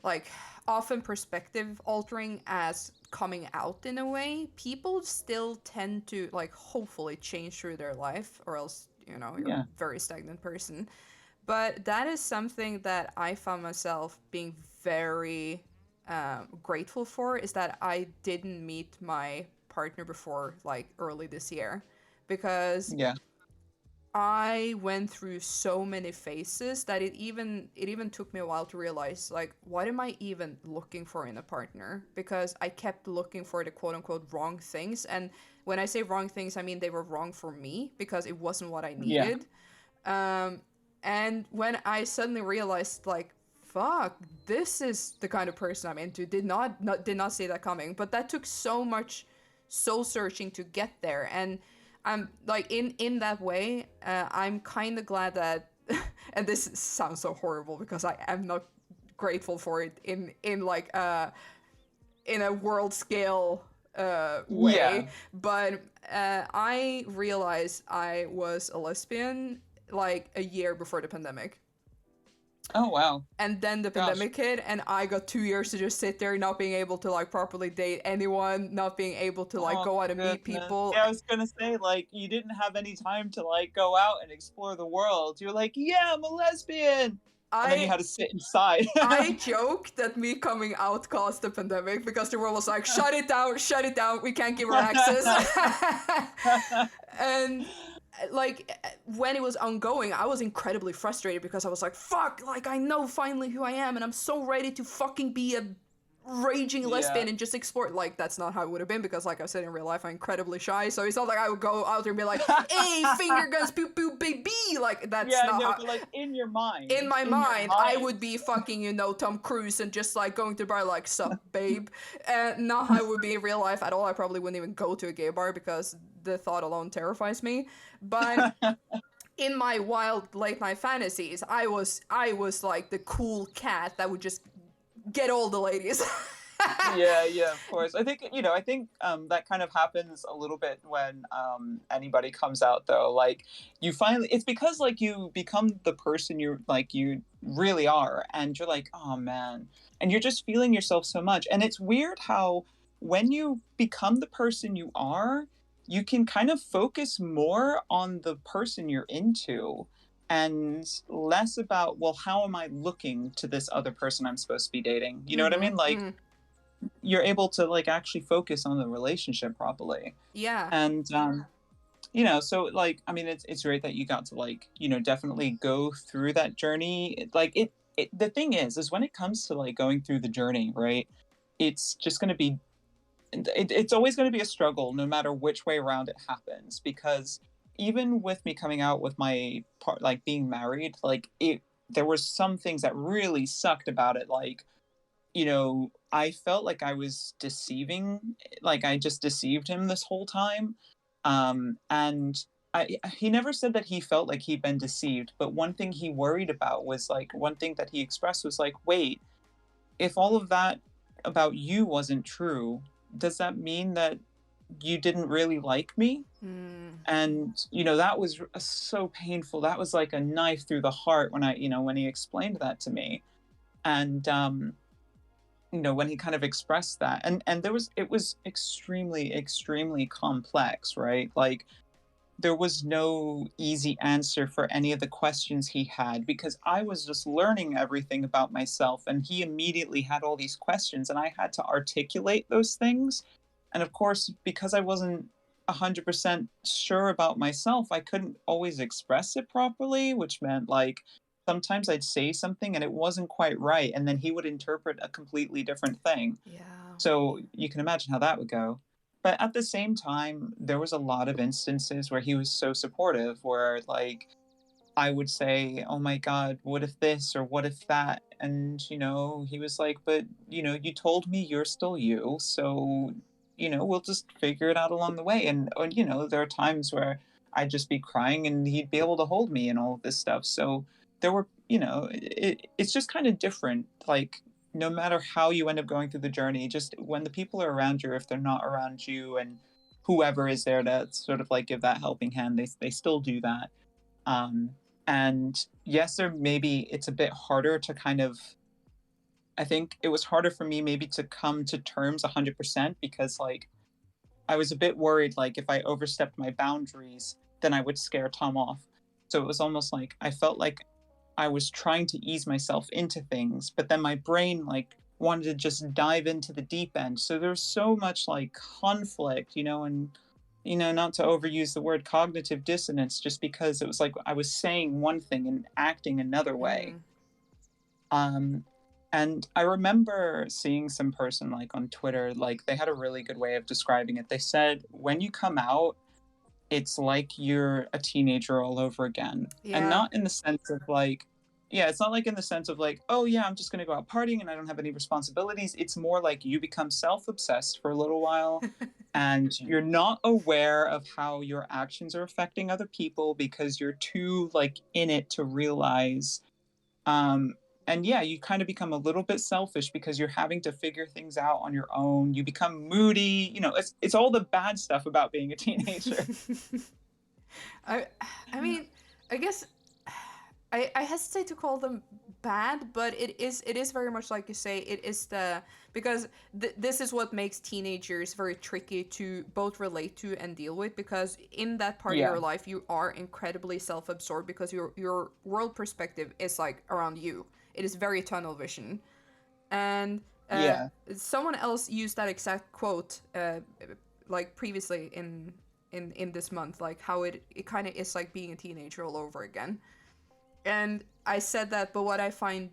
like often perspective altering as coming out in a way, people still tend to like hopefully change through their life, or else you're a yeah. very stagnant person. But that is something that I found myself being very grateful for, is that I didn't meet my partner before like early this year, because Yeah. I went through so many phases that it even took me a while to realize, like, what am I even looking for in a partner? Because I kept looking for the quote unquote wrong things, and when I say wrong things, I mean they were wrong for me because it wasn't what I Yeah. needed. Um, and when I suddenly realized, like, fuck, this is the kind of person I'm into, did not see that coming. But that took so much soul searching to get there, and I'm like in that way. I'm kind of glad that, and this sounds so horrible because I am not grateful for it in like in a world scale Yeah. way, but I realized I was a lesbian like a year before the pandemic. Oh wow. And then the Gosh. pandemic hit, and I got 2 years to just sit there, not being able to like properly date anyone, not being able to like Oh go out and meet goodness. people. Yeah, I was gonna say, like, you didn't have any time to like go out and explore the world. You're like, yeah, I'm a lesbian. And then you I had to sit inside. I joked that me coming out caused the pandemic because the world was like, shut it down, we can't give her access. And like when it was ongoing, I was incredibly frustrated because I was like, fuck, like I know finally who I am and I'm so ready to fucking be a raging Yeah. lesbian and just explore. Like that's not how it would have been, because like I said, in real life I'm incredibly shy, so it's not like I would go out there and be like, hey, finger guns, pew pew baby. Like that's Yeah, not no, how. but like In my in your mind, I would mind. be fucking, Tom Cruise and just like going to the bar like, sup, babe. Not how I would be in real life at all. I probably wouldn't even go to a gay bar because the thought alone terrifies me. But in my wild late night fantasies, I was like the cool cat that would just get all the ladies. Yeah, yeah, of course. I think that kind of happens a little bit when anybody comes out though. Like you finally it's because like you become the person you really are, and you're like, "Oh man." And you're just feeling yourself so much. And it's weird how when you become the person you are, you can kind of focus more on the person you're into and less about, well, how am I looking to this other person I'm supposed to be dating? You know what I Mm-hmm. mean? Like Mm-hmm. you're able to like actually focus on the relationship properly. Yeah. And so like I mean it's great that you got to like definitely go through that journey. Like the thing is when it comes to like going through the journey, right, it's just going to be it's always going to be a struggle no matter which way around it happens, because even with me coming out with my part, like being married, like it there was some things that really sucked about it. Like I felt like I was deceiving, like I just deceived him this whole time. And he never said that he felt like he'd been deceived, but one thing he worried about was like, one thing that he expressed was like, wait, if all of that about you wasn't true, does that mean that you didn't really like me? Mm. And that was so painful. That was like a knife through the heart when when he explained that to me. And when he kind of expressed that, and it was extremely complex, right? Like there was no easy answer for any of the questions he had, because I was just learning everything about myself, and he immediately had all these questions and I had to articulate those things. And of course, because I wasn't 100% sure about myself, I couldn't always express it properly, which meant like sometimes I'd say something and it wasn't quite right, and then he would interpret a completely different thing. Yeah. So you can imagine how that would go. But at the same time, there was a lot of instances where he was so supportive, where like I would say, oh my God, what if this or what if that? And, he was like, but, you told me you're still you. So, we'll just figure it out along the way. And there are times where I'd just be crying and he'd be able to hold me and all of this stuff. So there were, it's just kind of different. Like, no matter how you end up going through the journey, just when the people are around you, if they're not around you, and whoever is there to sort of like give that helping hand, they still do that. um, and yes, there maybe it's a bit harder to kind of. I think it was harder for me maybe to come to terms 100% because like I was a bit worried like if I overstepped my boundaries, then I would scare Tom off. So it was almost like I felt like I was trying to ease myself into things, but then my brain like wanted to just dive into the deep end. So there's so much like conflict, and not to overuse the word cognitive dissonance, just because it was like I was saying one thing and acting another way. Mm. Um, and I remember seeing some person like on Twitter, like they had a really good way of describing it. They said, when you come out, it's like you're a teenager all over again. And Yeah. not in the sense of like, yeah, it's not like in the sense of like, oh yeah, I'm just going to go out partying and I don't have any responsibilities. It's more like you become self-obsessed for a little while and you're not aware of how your actions are affecting other people because you're too like in it to realize. um and yeah, you kind of become a little bit selfish because you're having to figure things out on your own. You become moody. It's all the bad stuff about being a teenager. I I mean, I guess I hesitate to call them bad, but it is very much like you say. It is because this is what makes teenagers very tricky to both relate to and deal with, because in that part of Yeah. your life you are incredibly self-absorbed because your world perspective is like around you. It is very tunnel vision, and Yeah. someone else used that exact quote like previously in this month, like how it kind of is like being a teenager all over again. And I said that, but what I find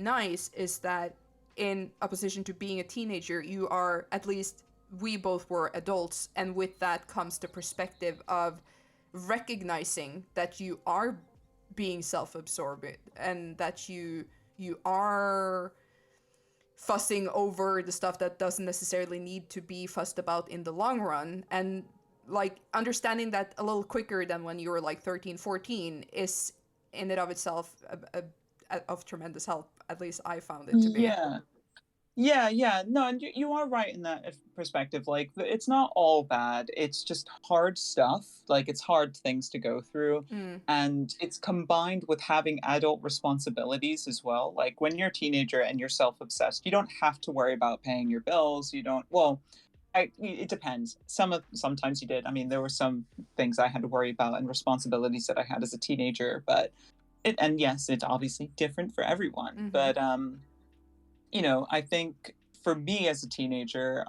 nice is that in opposition to being a teenager, you are, at least we both were adults, and with that comes the perspective of recognizing that you are being self-absorbed and that you are fussing over the stuff that doesn't necessarily need to be fussed about in the long run, and like understanding that a little quicker than when you were like 13, 14 is in and of itself of tremendous help. At least I found it to be. Yeah. Yeah, yeah. No, and you are right in that perspective. Like, it's not all bad. It's just hard stuff. Like, it's hard things to go through. Mm, And it's combined with having adult responsibilities as well. Like, when you're a teenager and you're self obsessed, you don't have to worry about paying your bills. You don't, well, it depends. Sometimes you did. I mean, there were some things I had to worry about and responsibilities that I had as a teenager, but and yes, it's obviously different for everyone. mm-hmm. But I think for me as a teenager,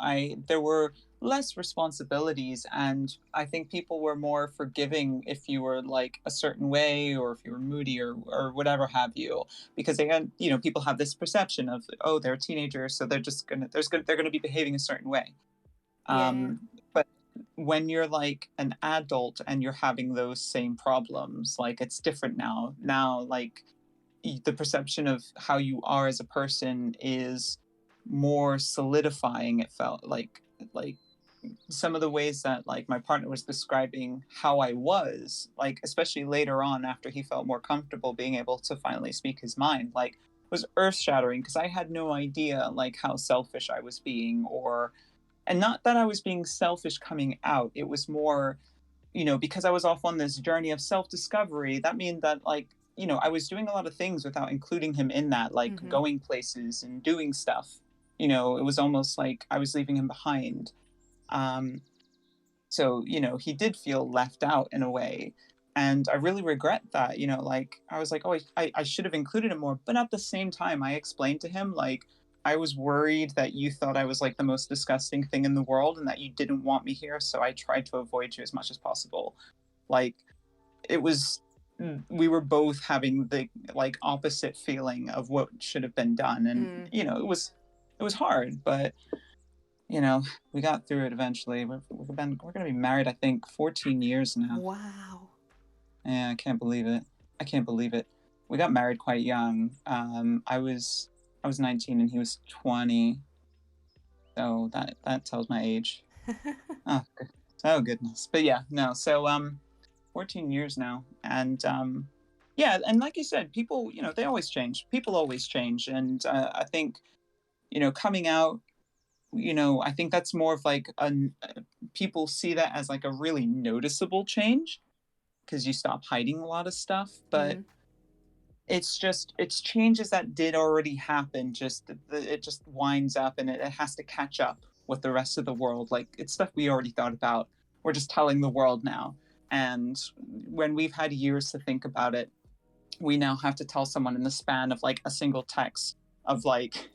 there were less responsibilities, and I think people were more forgiving if you were like a certain way or if you were moody or whatever have you, because they had, people have this perception of, oh, they're teenagers, so they're gonna be behaving a certain way. Yeah. But when you're like an adult and you're having those same problems, like it's different now. Now, like the perception of how you are as a person is more solidifying. It felt like some of the ways that like my partner was describing how I was, like especially later on after he felt more comfortable being able to finally speak his mind, like was earth shattering because I had no idea like how selfish I was being, or and not that I was being selfish coming out. It was more, because I was off on this journey of self discovery, that means that, like, I was doing a lot of things without including him in that, like Mm-hmm. going places and doing stuff. It was almost like I was leaving him behind. Um, so, he did feel left out in a way. And I really regret that, like I was like, oh, I should have included him more. But at the same time, I explained to him, like, I was worried that you thought I was like the most disgusting thing in the world and that you didn't want me here. So I tried to avoid you as much as possible. Like, it was, we were both having the like opposite feeling of what should have been done. And, Mm. it was hard, but we got through it eventually. We're going to be married, I think, 14 years now. Wow. Yeah, I can't believe it. I can't believe it. We got married quite young. I was 19 and he was 20, so that tells my age. Oh, oh goodness. But yeah, no. So 14 years now, and yeah, and like you said, people, they always change. People always change, and I think, coming out, I think that's more of like people see that as like a really noticeable change because you stop hiding a lot of stuff, but Mm, it's changes that did already happen, just it just winds up and it has to catch up with the rest of the world. Like, it's stuff we already thought about, we're just telling the world now. And when we've had years to think about it, we now have to tell someone in the span of like a single text of like,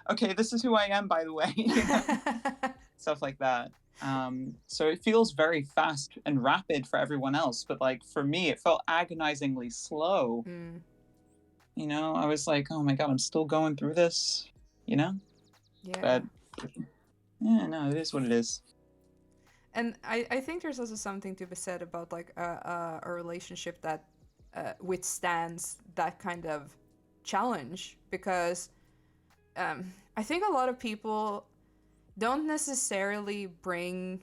okay, this is who I am, by the way. Stuff like that. So it feels very fast and rapid for everyone else, but like for me it felt agonizingly slow. mm, I was like, oh my god, I'm still going through this, yeah. but yeah, no, it is what it is. And I think there's also something to be said about like a relationship that withstands that kind of challenge, because I think a lot of people don't necessarily bring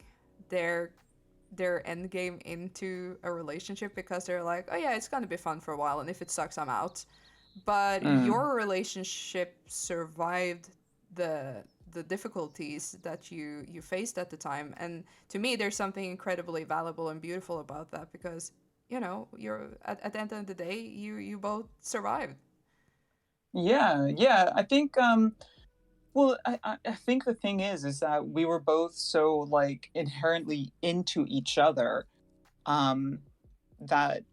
their end game into a relationship because they're like, oh yeah, it's gonna be fun for a while, and if it sucks, I'm out. But Mm. your relationship survived the difficulties that you faced at the time, and to me, there's something incredibly valuable and beautiful about that, because you're at the end of the day, you both survived. Yeah, yeah, I think well, I think the thing is that we were both so like inherently into each other, um that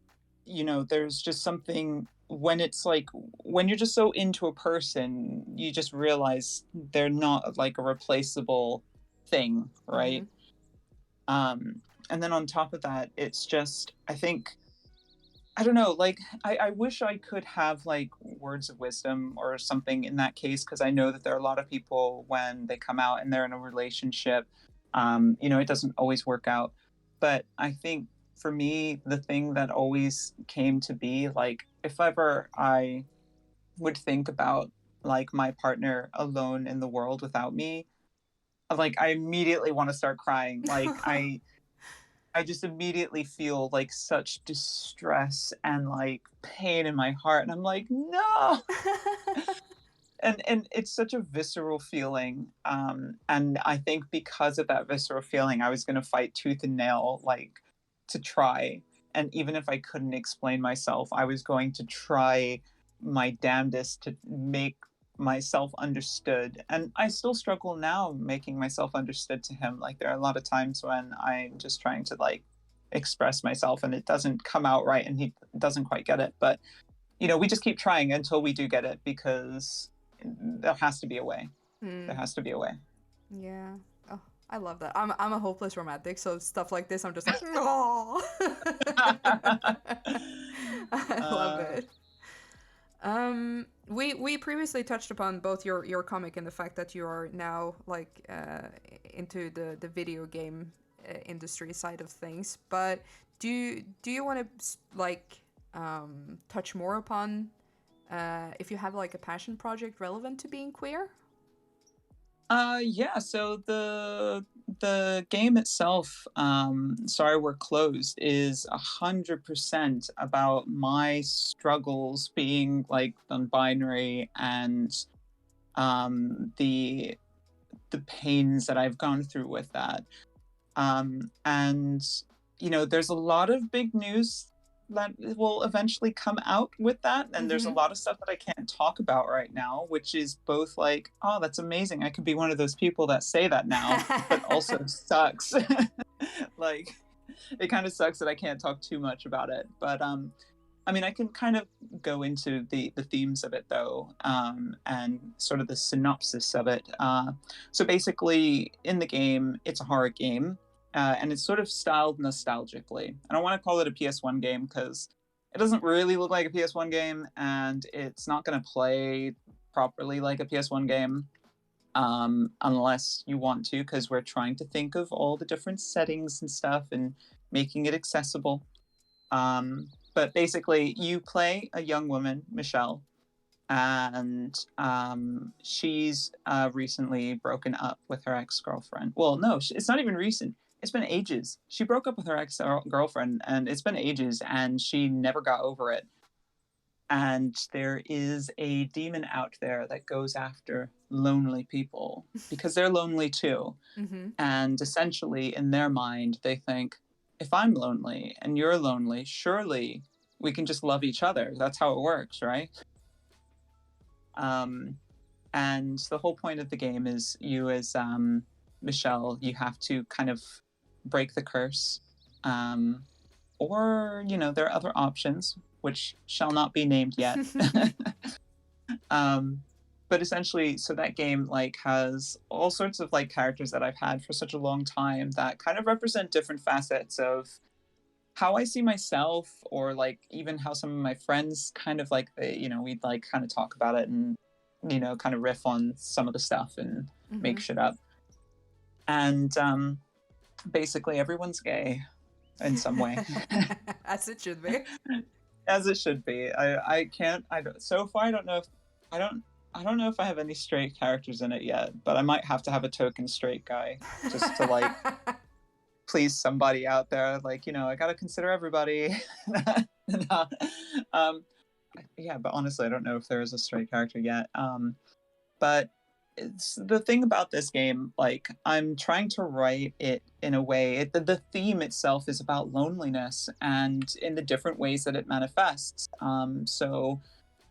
there's just something when it's like when you're just so into a person, you just realize they're not like a replaceable thing, Mm-hmm. right? And then on top of that, it's just, I think, I don't know, like I wish I could have like words of wisdom or something in that case, because I know that there are a lot of people when they come out and they're in a relationship, it doesn't always work out. But I think for me, the thing that always came to be like, if ever I would think about like my partner alone in the world without me, like I immediately want to start crying. Like I just immediately feel like such distress and like pain in my heart, and I'm like, no. And it's such a visceral feeling, and I think because of that visceral feeling, I was going to fight tooth and nail, like, to try. And even if I couldn't explain myself, I was going to try my damnedest to make myself understood. And I still struggle now making myself understood to him. Like, there are a lot of times when I'm just trying to like express myself and it doesn't come out right and he doesn't quite get it. But we just keep trying until we do get it, because there has to be a way. There Hmm. has to be a way. Yeah. Oh, I love that. I'm a hopeless romantic, so stuff like this, I'm just like, no. I love uh, it. We previously touched upon both your comic and the fact that you are now like into the video game industry side of things. But do you want to like touch more upon if you have like a passion project relevant to being queer? yeah. So the game itself, Sorry We're Closed, is 100% about my struggles being like non-binary, and the pains that I've gone through with that. And there's a lot of big news that will eventually come out with that, and there's a Mm-hmm. lot of stuff that I can't talk about right now, which is both like, oh, that's amazing, I could be one of those people that say that now, but also sucks. Like, it kind of sucks that I can't talk too much about it, but I mean, I can kind of go into the themes of it though, and sort of the synopsis of it. So basically, in the game, it's a horror game, and it's sort of styled nostalgically. I don't want to call it a PS1 game because it doesn't really look like a PS1 game, and it's not going to play properly like a PS1 game, unless you want to, because we're trying to think of all the different settings and stuff and making it accessible. But basically, you play a young woman, Michelle, and she's recently broken up with her ex-girlfriend. Well, no, it's not even recent. It's been ages. She broke up with her ex-girlfriend, and it's been ages, and she never got over it. And there is a demon out there that goes after lonely people because they're lonely too. Mm-hmm. And essentially, in their mind, they think, if I'm lonely and you're lonely, surely we can just love each other. That's how it works, right? And the whole point of the game is you, as Michelle, you have to kind of break the curse. Or, there are other options, which shall not be named yet. But essentially, so that game has all sorts of characters that I've had for such a long time that kind of represent different facets of how I see myself, or even how some of my friends kind of we'd kind of talk about it and kind of riff on some of the stuff and make shit up. And basically everyone's gay in some way. As it should be. As it should be. So far I don't know if I have any straight characters in it yet, but I might have to have a token straight guy just to please somebody out there. I gotta consider everybody. Yeah, but honestly I don't know if there is a straight character yet. But it's the thing about this game, I'm trying to write it in a way, the theme itself is about loneliness and in the different ways that it manifests. So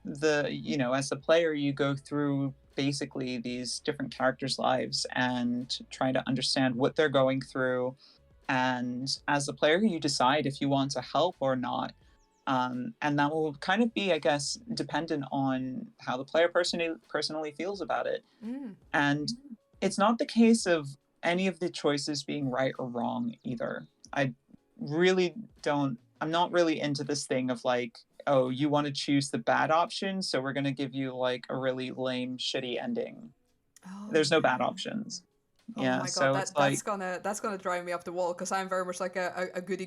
as a player, you go through basically these different characters' lives and try to understand what they're going through. And as a player, you decide if you want to help or not. And that will kind of be, I guess, dependent on how the player personally feels about it. And it's not the case of any of the choices being right or wrong either. I'm not really into this thing of oh, you want to choose the bad option, so we're going to give you a really lame, shitty ending. There's no bad options. Yeah, oh my so god, it's that's gonna drive me up the wall, because I'm very much like a goody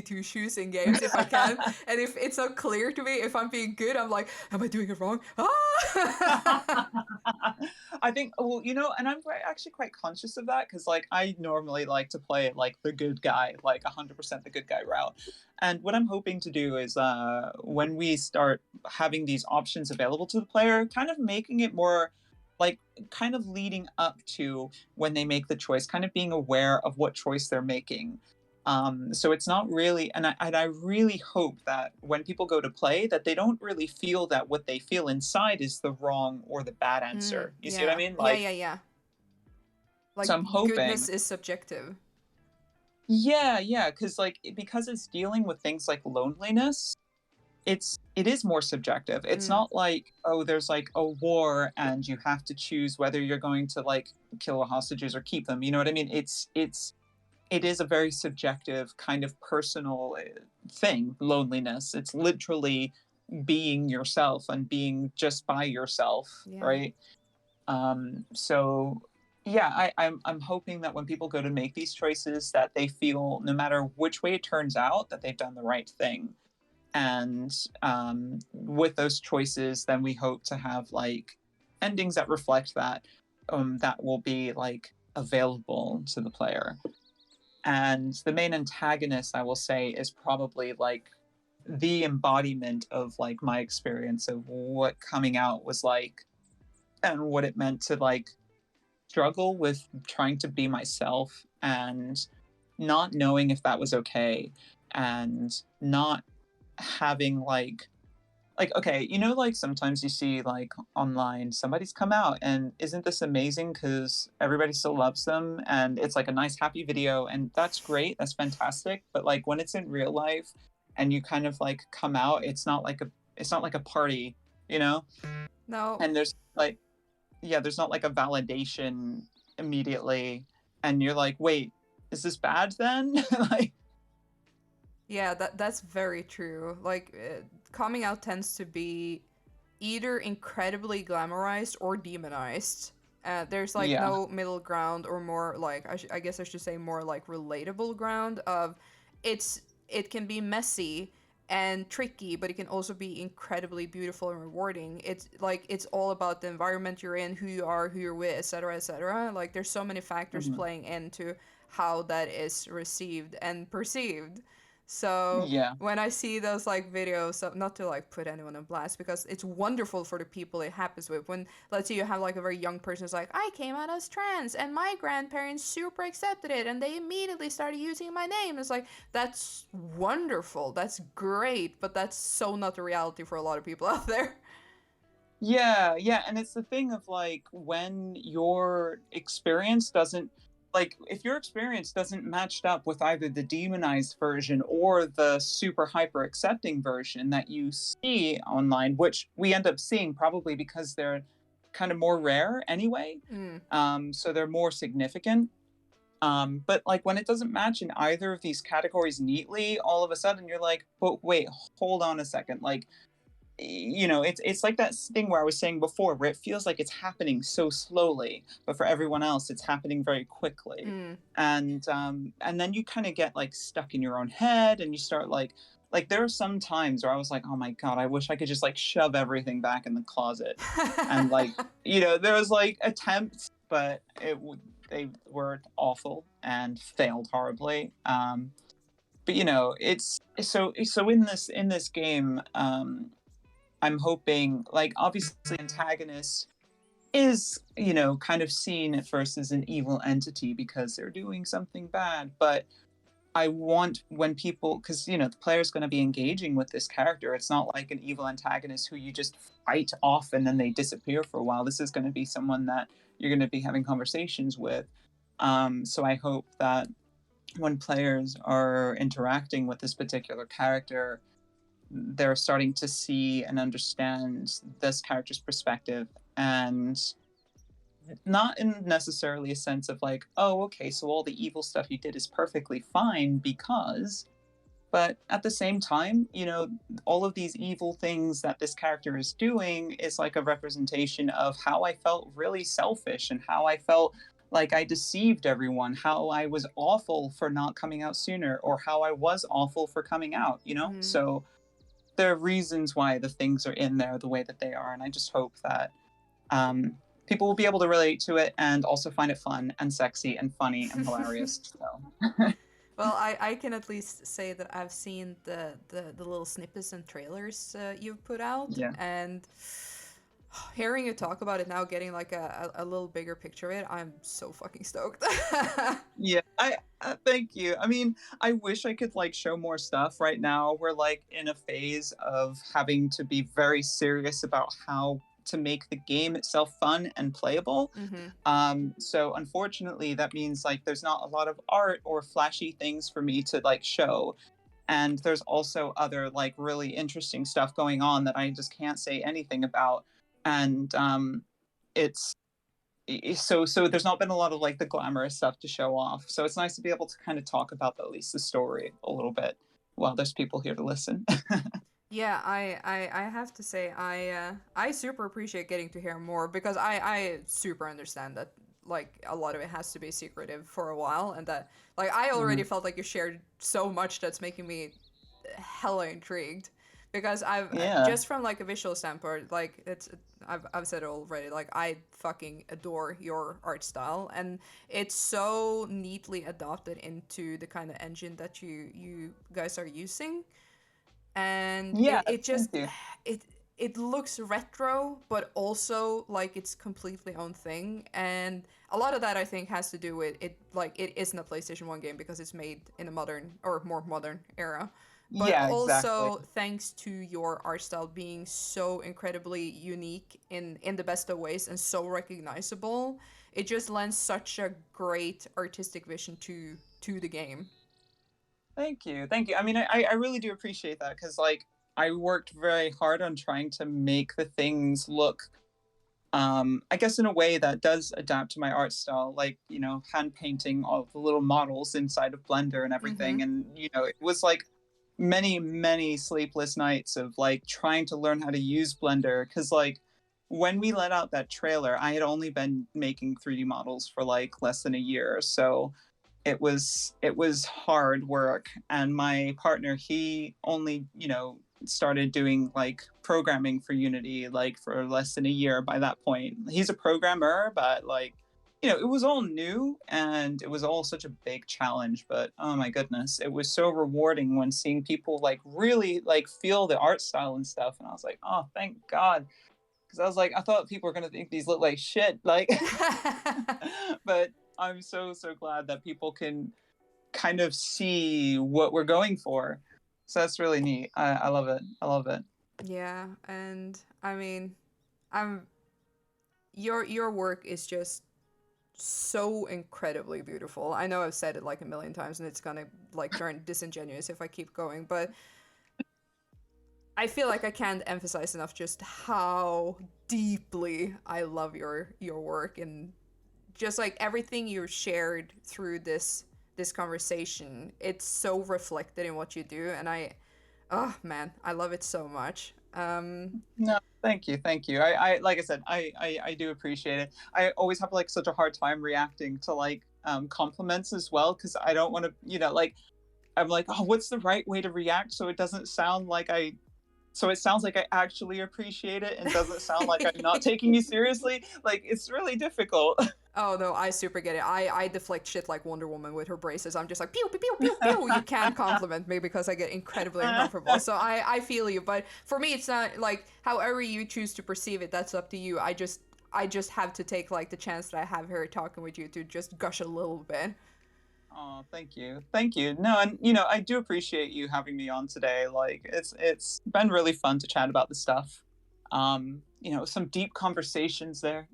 two shoes in games if I can. And if it's not clear to me if I'm being good, I'm like, am I doing it wrong? I think, well, and I'm actually quite conscious of that, because I normally like to play it the good guy, 100% the good guy route. And what I'm hoping to do is when we start having these options available to the player, kind of making it more kind of leading up to when they make the choice, kind of being aware of what choice they're making. So it's not really, and I really hope that when people go to play, that they don't really feel that what they feel inside is the wrong or the bad answer. You see what I mean? Yeah. So I'm hoping goodness is subjective. Yeah, because it's dealing with things like loneliness, it is more subjective. It's not oh, there's a war and you have to choose whether you're going to kill the hostages or keep them. You know what I mean? It is a very subjective kind of personal thing, loneliness. It's literally being yourself and being just by yourself, right? So yeah, I'm hoping that when people go to make these choices, that they feel, no matter which way it turns out, that they've done the right thing. And with those choices, then we hope to have endings that reflect that, that will be available to the player. And the main antagonist, I will say, is probably the embodiment of my experience of what coming out was like, and what it meant to struggle with trying to be myself and not knowing if that was okay, and not having okay, sometimes you see online, somebody's come out and isn't this amazing because everybody still loves them, and it's a nice happy video, and that's great, that's fantastic. But when it's in real life and you kind of come out, it's not like a party, No. And there's there's not a validation immediately, and you're wait, is this bad then? Yeah, that's very true. Coming out tends to be either incredibly glamorized or demonized. There's no middle ground, or more I guess I should say more relatable ground of it's it can be messy and tricky, but it can also be incredibly beautiful and rewarding. It's like it's all about the environment you're in, who you are, who you're with, etc., etc. Like there's so many factors Mhm. playing into how that is received and perceived. So Yeah. when I see those like videos, not to like put anyone on blast, because it's wonderful for the people it happens with. When let's say you have like a very young person who's like, I came out as trans and my grandparents super accepted it and they immediately started using my name. It's like, that's wonderful. That's great. But that's so not the reality for a lot of people out there. Yeah, yeah, and it's the thing of like when your experience doesn't like if your experience doesn't match up with either the demonized version or the super hyper accepting version that you see online, which we end up seeing probably because they're kind of more rare anyway. Mm. So they're more significant. But like when it doesn't match in either of these categories neatly, all of a sudden you're like, but wait, hold on a second. Like it's like that thing where I was saying before, where it feels like it's happening so slowly, but for everyone else, it's happening very quickly. Mm. And then you kind of get like stuck in your own head, and you start like there are some times where I was like, oh my god, I wish I could just like shove everything back in the closet, and like there was like attempts, but they were awful and failed horribly. But it's so in this game. I'm hoping, like, obviously, antagonist is, kind of seen at first as an evil entity because they're doing something bad. But I want when people, because, the player's going to be engaging with this character. It's not like an evil antagonist who you just fight off and then they disappear for a while. This is going to be someone that you're going to be having conversations with. So I hope that when players are interacting with this particular character, they're starting to see and understand this character's perspective, and not in necessarily a sense of like, oh, okay, so all the evil stuff you did is perfectly fine because, but at the same time, all of these evil things that this character is doing is like a representation of how I felt really selfish and how I felt like I deceived everyone, how I was awful for not coming out sooner, or how I was awful for coming out. Mm. So there are reasons why the things are in there the way that they are, and I just hope that people will be able to relate to it and also find it fun and sexy and funny and hilarious. So Well, I can at least say that I've seen the little snippets and trailers you've put out, yeah, and hearing you talk about it now, getting like a little bigger picture of it, I'm so fucking stoked. yeah. I thank you. I mean, I wish I could like show more stuff. Right now, we're like in a phase of having to be very serious about how to make the game itself fun and playable. Mm-hmm. So unfortunately, that means like there's not a lot of art or flashy things for me to like show. And there's also other like really interesting stuff going on that I just can't say anything about. And it's so there's not been a lot of like the glamorous stuff to show off. So it's nice to be able to kind of talk about at least the story a little bit while there's people here to listen. Yeah, I have to say I super appreciate getting to hear more, because I super understand that like a lot of it has to be secretive for a while, and that like I already Mhm. felt like you shared so much that's making me hella intrigued, because I've Yeah. just from like a visual standpoint, like I've said it already, like I fucking adore your art style, and it's so neatly adopted into the kind of engine that you guys are using, and Yeah. it Thank just you. it it looks retro but also like it's completely own thing, and a lot of that I think has to do with it, like it isn't a PlayStation 1 game because it's made in a modern or more modern era, but Yeah. Exactly. also thanks to your art style being so incredibly unique in the best of ways and so recognizable. It just lends such a great artistic vision to the game. Thank you. Thank you. I mean, I really do appreciate that because, like, I worked very hard on trying to make the things look, I guess, in a way that does adapt to my art style, like, hand painting all the little models inside of Blender and Mm-hmm. everything. And, it was like many, many sleepless nights of like trying to learn how to use Blender because, like, when we let out that trailer, I had only been making 3D models for like less than a year. So it was hard work, and my partner, he only, started doing like programming for Unity like for less than a year by that point. He's a programmer, but like, it was all new and it was all such a big challenge, but oh my goodness, it was so rewarding when seeing people like really like feel the art style and stuff, and I was like, oh, thank God. Because I was like, I thought people were gonna think these look like shit, like, but I'm so glad that people can kind of see what we're going for. So that's really neat. I love it. I love it. Yeah, and I mean, I'm your work is just so incredibly beautiful. I know I've said it like a million times and it's gonna like turn disingenuous if I keep going, but I feel like I can't emphasize enough just how deeply I love your work, and just like everything you shared through this conversation. It's so reflected in what you do, and oh man, I love it so much. No, thank you. I like I said, I do appreciate it. I always have like such a hard time reacting to like compliments as well, because I don't want to, like, I'm like, oh, what's the right way to react so it doesn't sound like so it sounds like I actually appreciate it and doesn't sound like I'm not taking you seriously. Like, it's really difficult. Oh no, I super get it. I deflect shit like Wonder Woman with her braces. I'm just like pew pew pew pew pew. You can't compliment me because I get incredibly uncomfortable. So I feel you, but for me it's not like however you choose to perceive it. That's up to you. I just have to take like the chance that I have here talking with you to just gush a little bit. Oh, thank you. Thank you. No, and I do appreciate you having me on today. Like, it's been really fun to chat about this stuff. Some deep conversations there.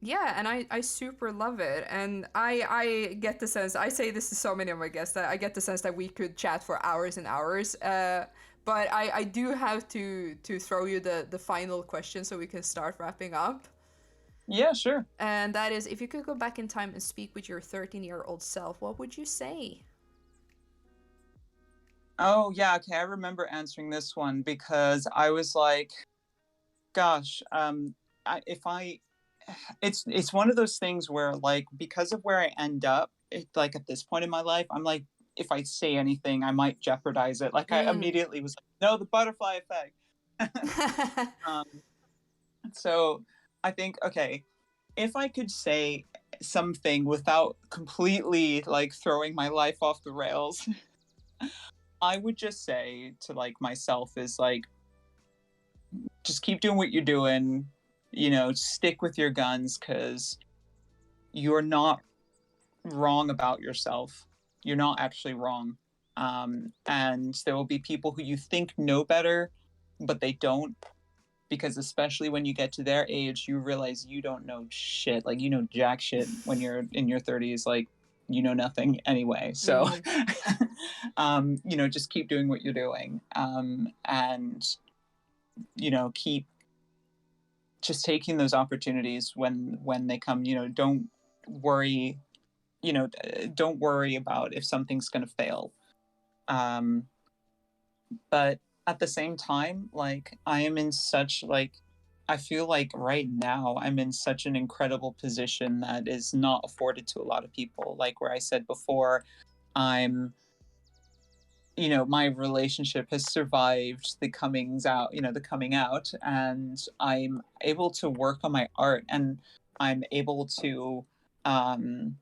Yeah, and I super love it. And I get the sense, I say this to so many of my guests, that I get the sense that we could chat for hours and hours. But I do have to throw you the final question so we can start wrapping up. Yeah, sure. And that is, if you could go back in time and speak with your 13-year-old self, what would you say? Oh, yeah, okay. I remember answering this one because I was like, gosh, if I it's one of those things where like because of where I end up, like at this point in my life, I'm like, if I say anything, I might jeopardize it. Like, I Mm. immediately was like, no, the butterfly effect. um, so I think, okay, if I could say something without completely like throwing my life off the rails, I would just say to like myself is like, just keep doing what you're doing, stick with your guns, because you're not wrong about yourself. You're not actually wrong. And there will be people who you think know better, but they don't, because especially when you get to their age, you realize you don't know shit. Like, jack shit when you're in your 30s. Like, nothing anyway. So, Mm. just keep doing what you're doing. And, keep just taking those opportunities when they come. Don't worry. Don't worry about if something's going to fail. Um, but at the same time, like, I am in such like, I feel like right now I'm in such an incredible position that is not afforded to a lot of people. Like where I said before, I'm my relationship has survived the coming out, and I'm able to work on my art, and I'm able to um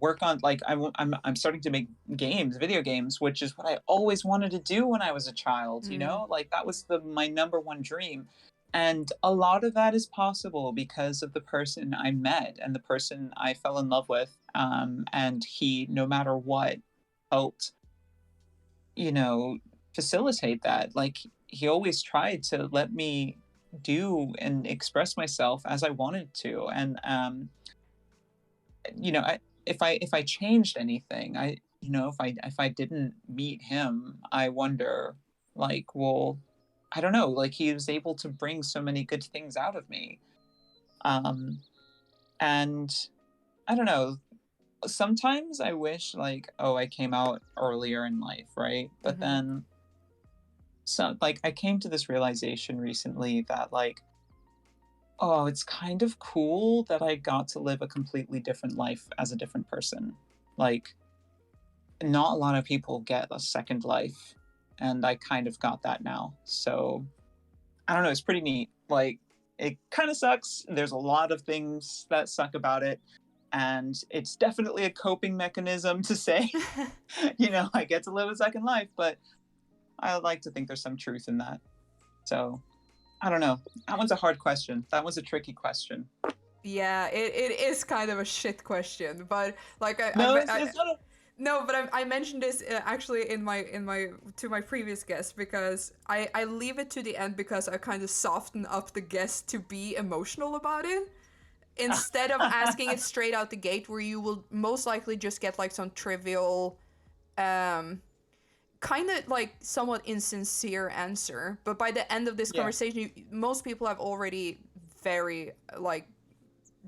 work on like I'm starting to make video games, which is what I always wanted to do when I was a child. Mm. Like, that was my number one dream, and a lot of that is possible because of the person I met and the person I fell in love with. And he, no matter what, helped you know facilitate that. Like, he always tried to let me do and express myself as I wanted to. And if I changed anything, if I didn't meet him, I wonder, like, well, I don't know, like, he was able to bring so many good things out of me. um and I don't know, sometimes I wish, like, oh, I came out earlier in life, right? But Mm-hmm. then, so like, I came to this realization recently that, like, oh, it's kind of cool that I got to live a completely different life as a different person. Like, not a lot of people get a second life, and I kind of got that now. So I don't know, it's pretty neat. Like, it kind of sucks. There's a lot of things that suck about it, and it's definitely a coping mechanism to say, I get to live a second life, but I like to think there's some truth in that. So I don't know. That one's a hard question. That was a tricky question. Yeah, it is kind of a shit question, but like No, it's not a. no, but I mentioned this actually in my to my previous guest because I leave it to the end because I kind of soften up the guest to be emotional about it instead of asking it straight out the gate, where you will most likely just get like some trivial, kind of like somewhat insincere answer. But by the end of this Yeah. conversation, most people have already very like,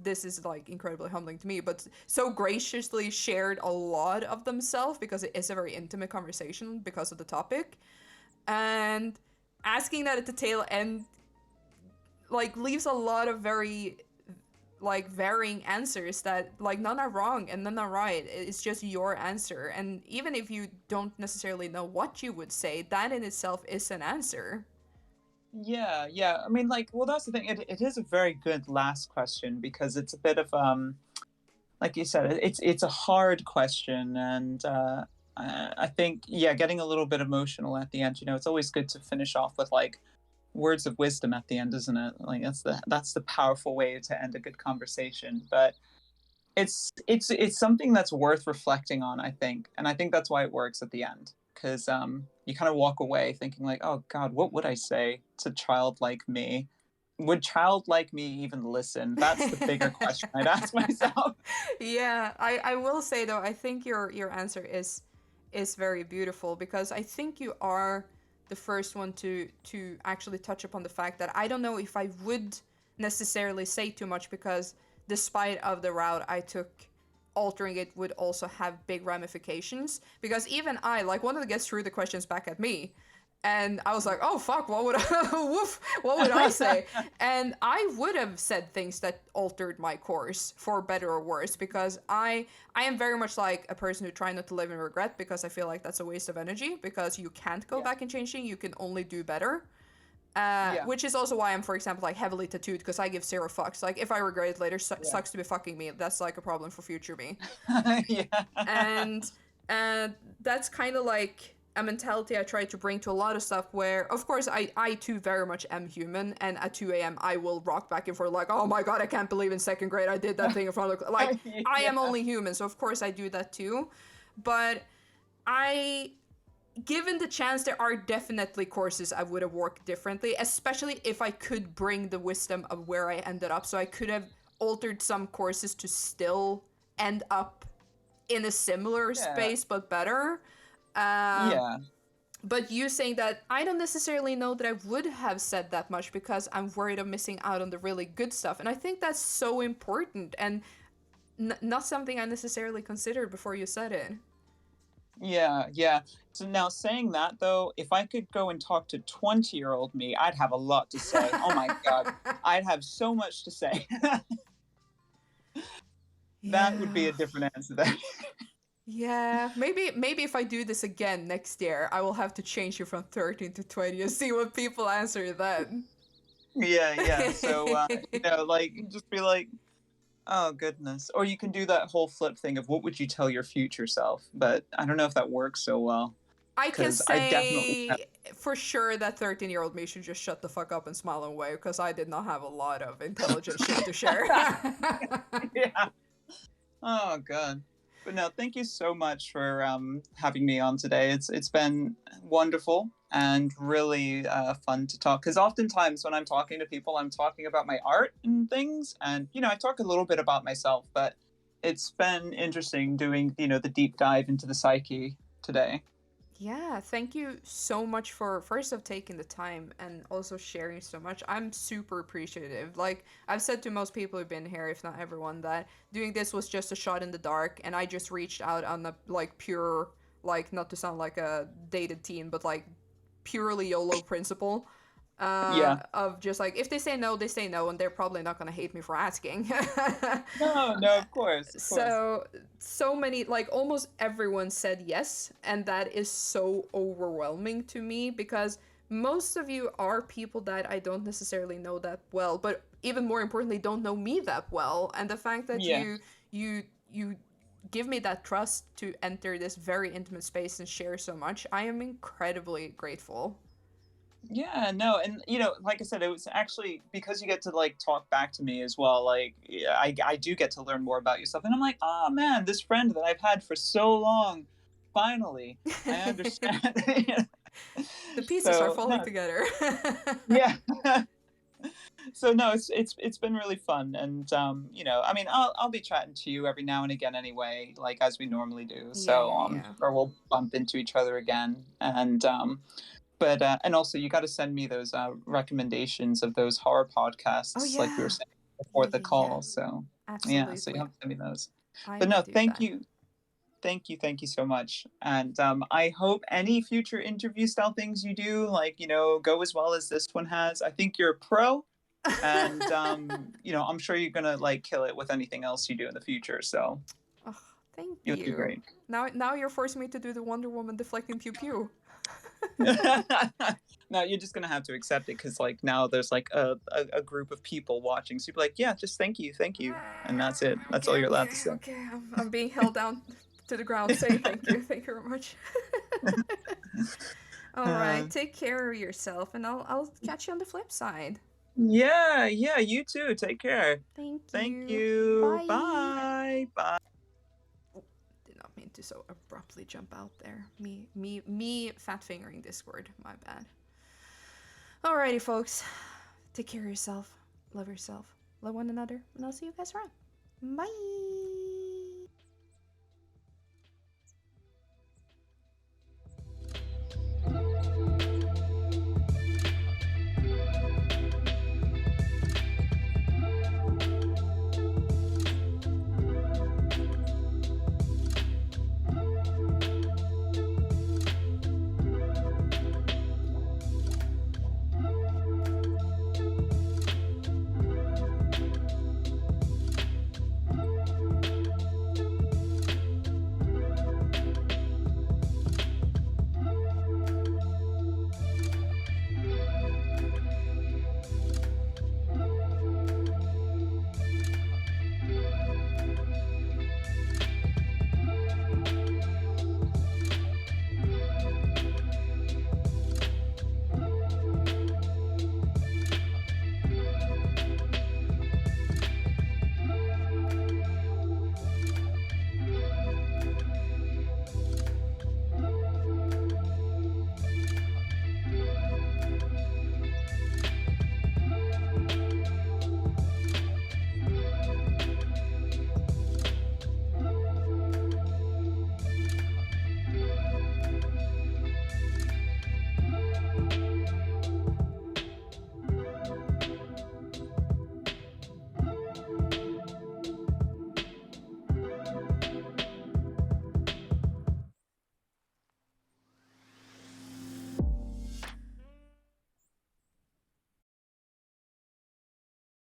this is like incredibly humbling to me, but so graciously shared a lot of themselves because it is a very intimate conversation because of the topic. And asking that at the tail end like leaves a lot of very like varying answers that like none are wrong and none are right. It's just your answer. And even if you don't necessarily know what you would say, that in itself is an answer. Yeah, yeah. I mean, like, well, that's the thing. It is a very good last question because it's a bit of like you said, it's a hard question, and I think, yeah, getting a little bit emotional at the end. It's always good to finish off with like words of wisdom at the end, isn't it? Like that's the powerful way to end a good conversation. But it's something that's worth reflecting on, I think, and I think that's why it works at the end, because you kind of walk away thinking like, oh God, what would I say to childlike me? Would childlike me even listen? That's the bigger question I'd ask myself. Yeah, I will say though, I think your answer is very beautiful because I think you are the first one to actually touch upon the fact that I don't know if I would necessarily say too much because despite of the route I took, altering it would also have big ramifications because even I, like, one of the guests threw the questions back at me and I was like, oh fuck, what would woof, what would I say? And I would have said things that altered my course for better or worse because I am very much like a person who try not to live in regret because I feel like that's a waste of energy because you can't go Yeah. back and change things, you can only do better. Yeah. Which is also why I'm, for example, like heavily tattooed because I give zero fucks. Like if I regret it later, sucks to be fucking me. That's like a problem for future me. Yeah. And that's kind of like a mentality I try to bring to a lot of stuff where, of course, I too very much am human, and at 2 a.m. I will rock back and forth like, oh my god, I can't believe in second grade I did that thing in front of the... Like, I am only human, so of course I do that too. But given the chance, there are definitely courses I would have worked differently, especially if I could bring the wisdom of where I ended up. So I could have altered some courses to still end up in a similar Yeah. space but better. Yeah. But you saying that, I don't necessarily know that I would have said that much because I'm worried of missing out on the really good stuff. And I think that's so important and not something I necessarily considered before you said it. Yeah, yeah. So now, saying that though, if I could go and talk to 20-year-old me, I'd have a lot to say. Oh my God. I'd have so much to say. That would be Yeah. a different answer then. Yeah, maybe if I do this again next year, I will have to change you from 13 to 20 and see what people answer then. Yeah, yeah. So, like, just be like, oh goodness. Or you can do that whole flip thing of what would you tell your future self? But I don't know if that works so well I can because I definitely have. say for sure that 13-year-old me should just shut the fuck up and smile away because I did not have a lot of intelligent shit to share. Yeah. Oh God. But no, thank you so much for having me on today. It's been wonderful and really fun to talk. Because oftentimes when I'm talking to people, I'm talking about my art and things, and I talk a little bit about myself. But it's been interesting doing the deep dive into the psyche today. Yeah, thank you so much for first of taking the time and also sharing so much. I'm super appreciative. Like I've said to most people who've been here, if not everyone, that doing this was just a shot in the dark and I just reached out on the like pure, like, not to sound like a dated teen, but like purely YOLO principle. Yeah. Of just like, if they say no, they say no, and they're probably not gonna hate me for asking. No, no, of course, of course. So many, like almost everyone said yes, and that is so overwhelming to me because most of you are people that I don't necessarily know that well, but even more importantly, don't know me that well. And the fact that Yeah. you give me that trust to enter this very intimate space and share so much, I am incredibly grateful. Yeah, no, and like I said, it was actually because you get to like talk back to me as well. Like, yeah, I do get to learn more about yourself, and I'm like, oh man, this friend that I've had for so long, finally, I understand. The pieces are So falling no, together. yeah. So no, it's been really fun, and I mean, I'll be chatting to you every now and again anyway, like as we normally do. Yeah, So yeah, I'm yeah. sure we'll bump into each other again, and but and also you got to send me those recommendations of those horror Oh podcasts, like we were yeah. saying before Yeah, the yeah, yeah. call. So yeah, so you Absolutely. have to send me those. I But will no, do thank that. you, thank you so much. And I hope any future interview style things you do, like go as well as this one has. I think you're a pro, and I'm sure you're gonna like kill it with anything else you do in the future. So Oh, thank you'll do you. great. Now you're forcing me to do the Wonder Woman deflecting pew pew. No, you're just gonna have to accept it because like now there's like a group of people watching. So you'd be like, yeah, just thank you, and that's it. That's all Okay, you're allowed okay, to say. okay. I'm being held down to the ground saying thank you. Thank you very much. All uh, right, take care of yourself, and I'll catch you on the flip side. yeah, yeah. You too. Take care. Thank Thank you. you. Bye. Bye. Bye. Did not mean to so abruptly jump out there. Me fat fingering Discord. My bad. Alrighty, folks. Take care of yourself. Love yourself. Love one another. And I'll see you guys around. Bye.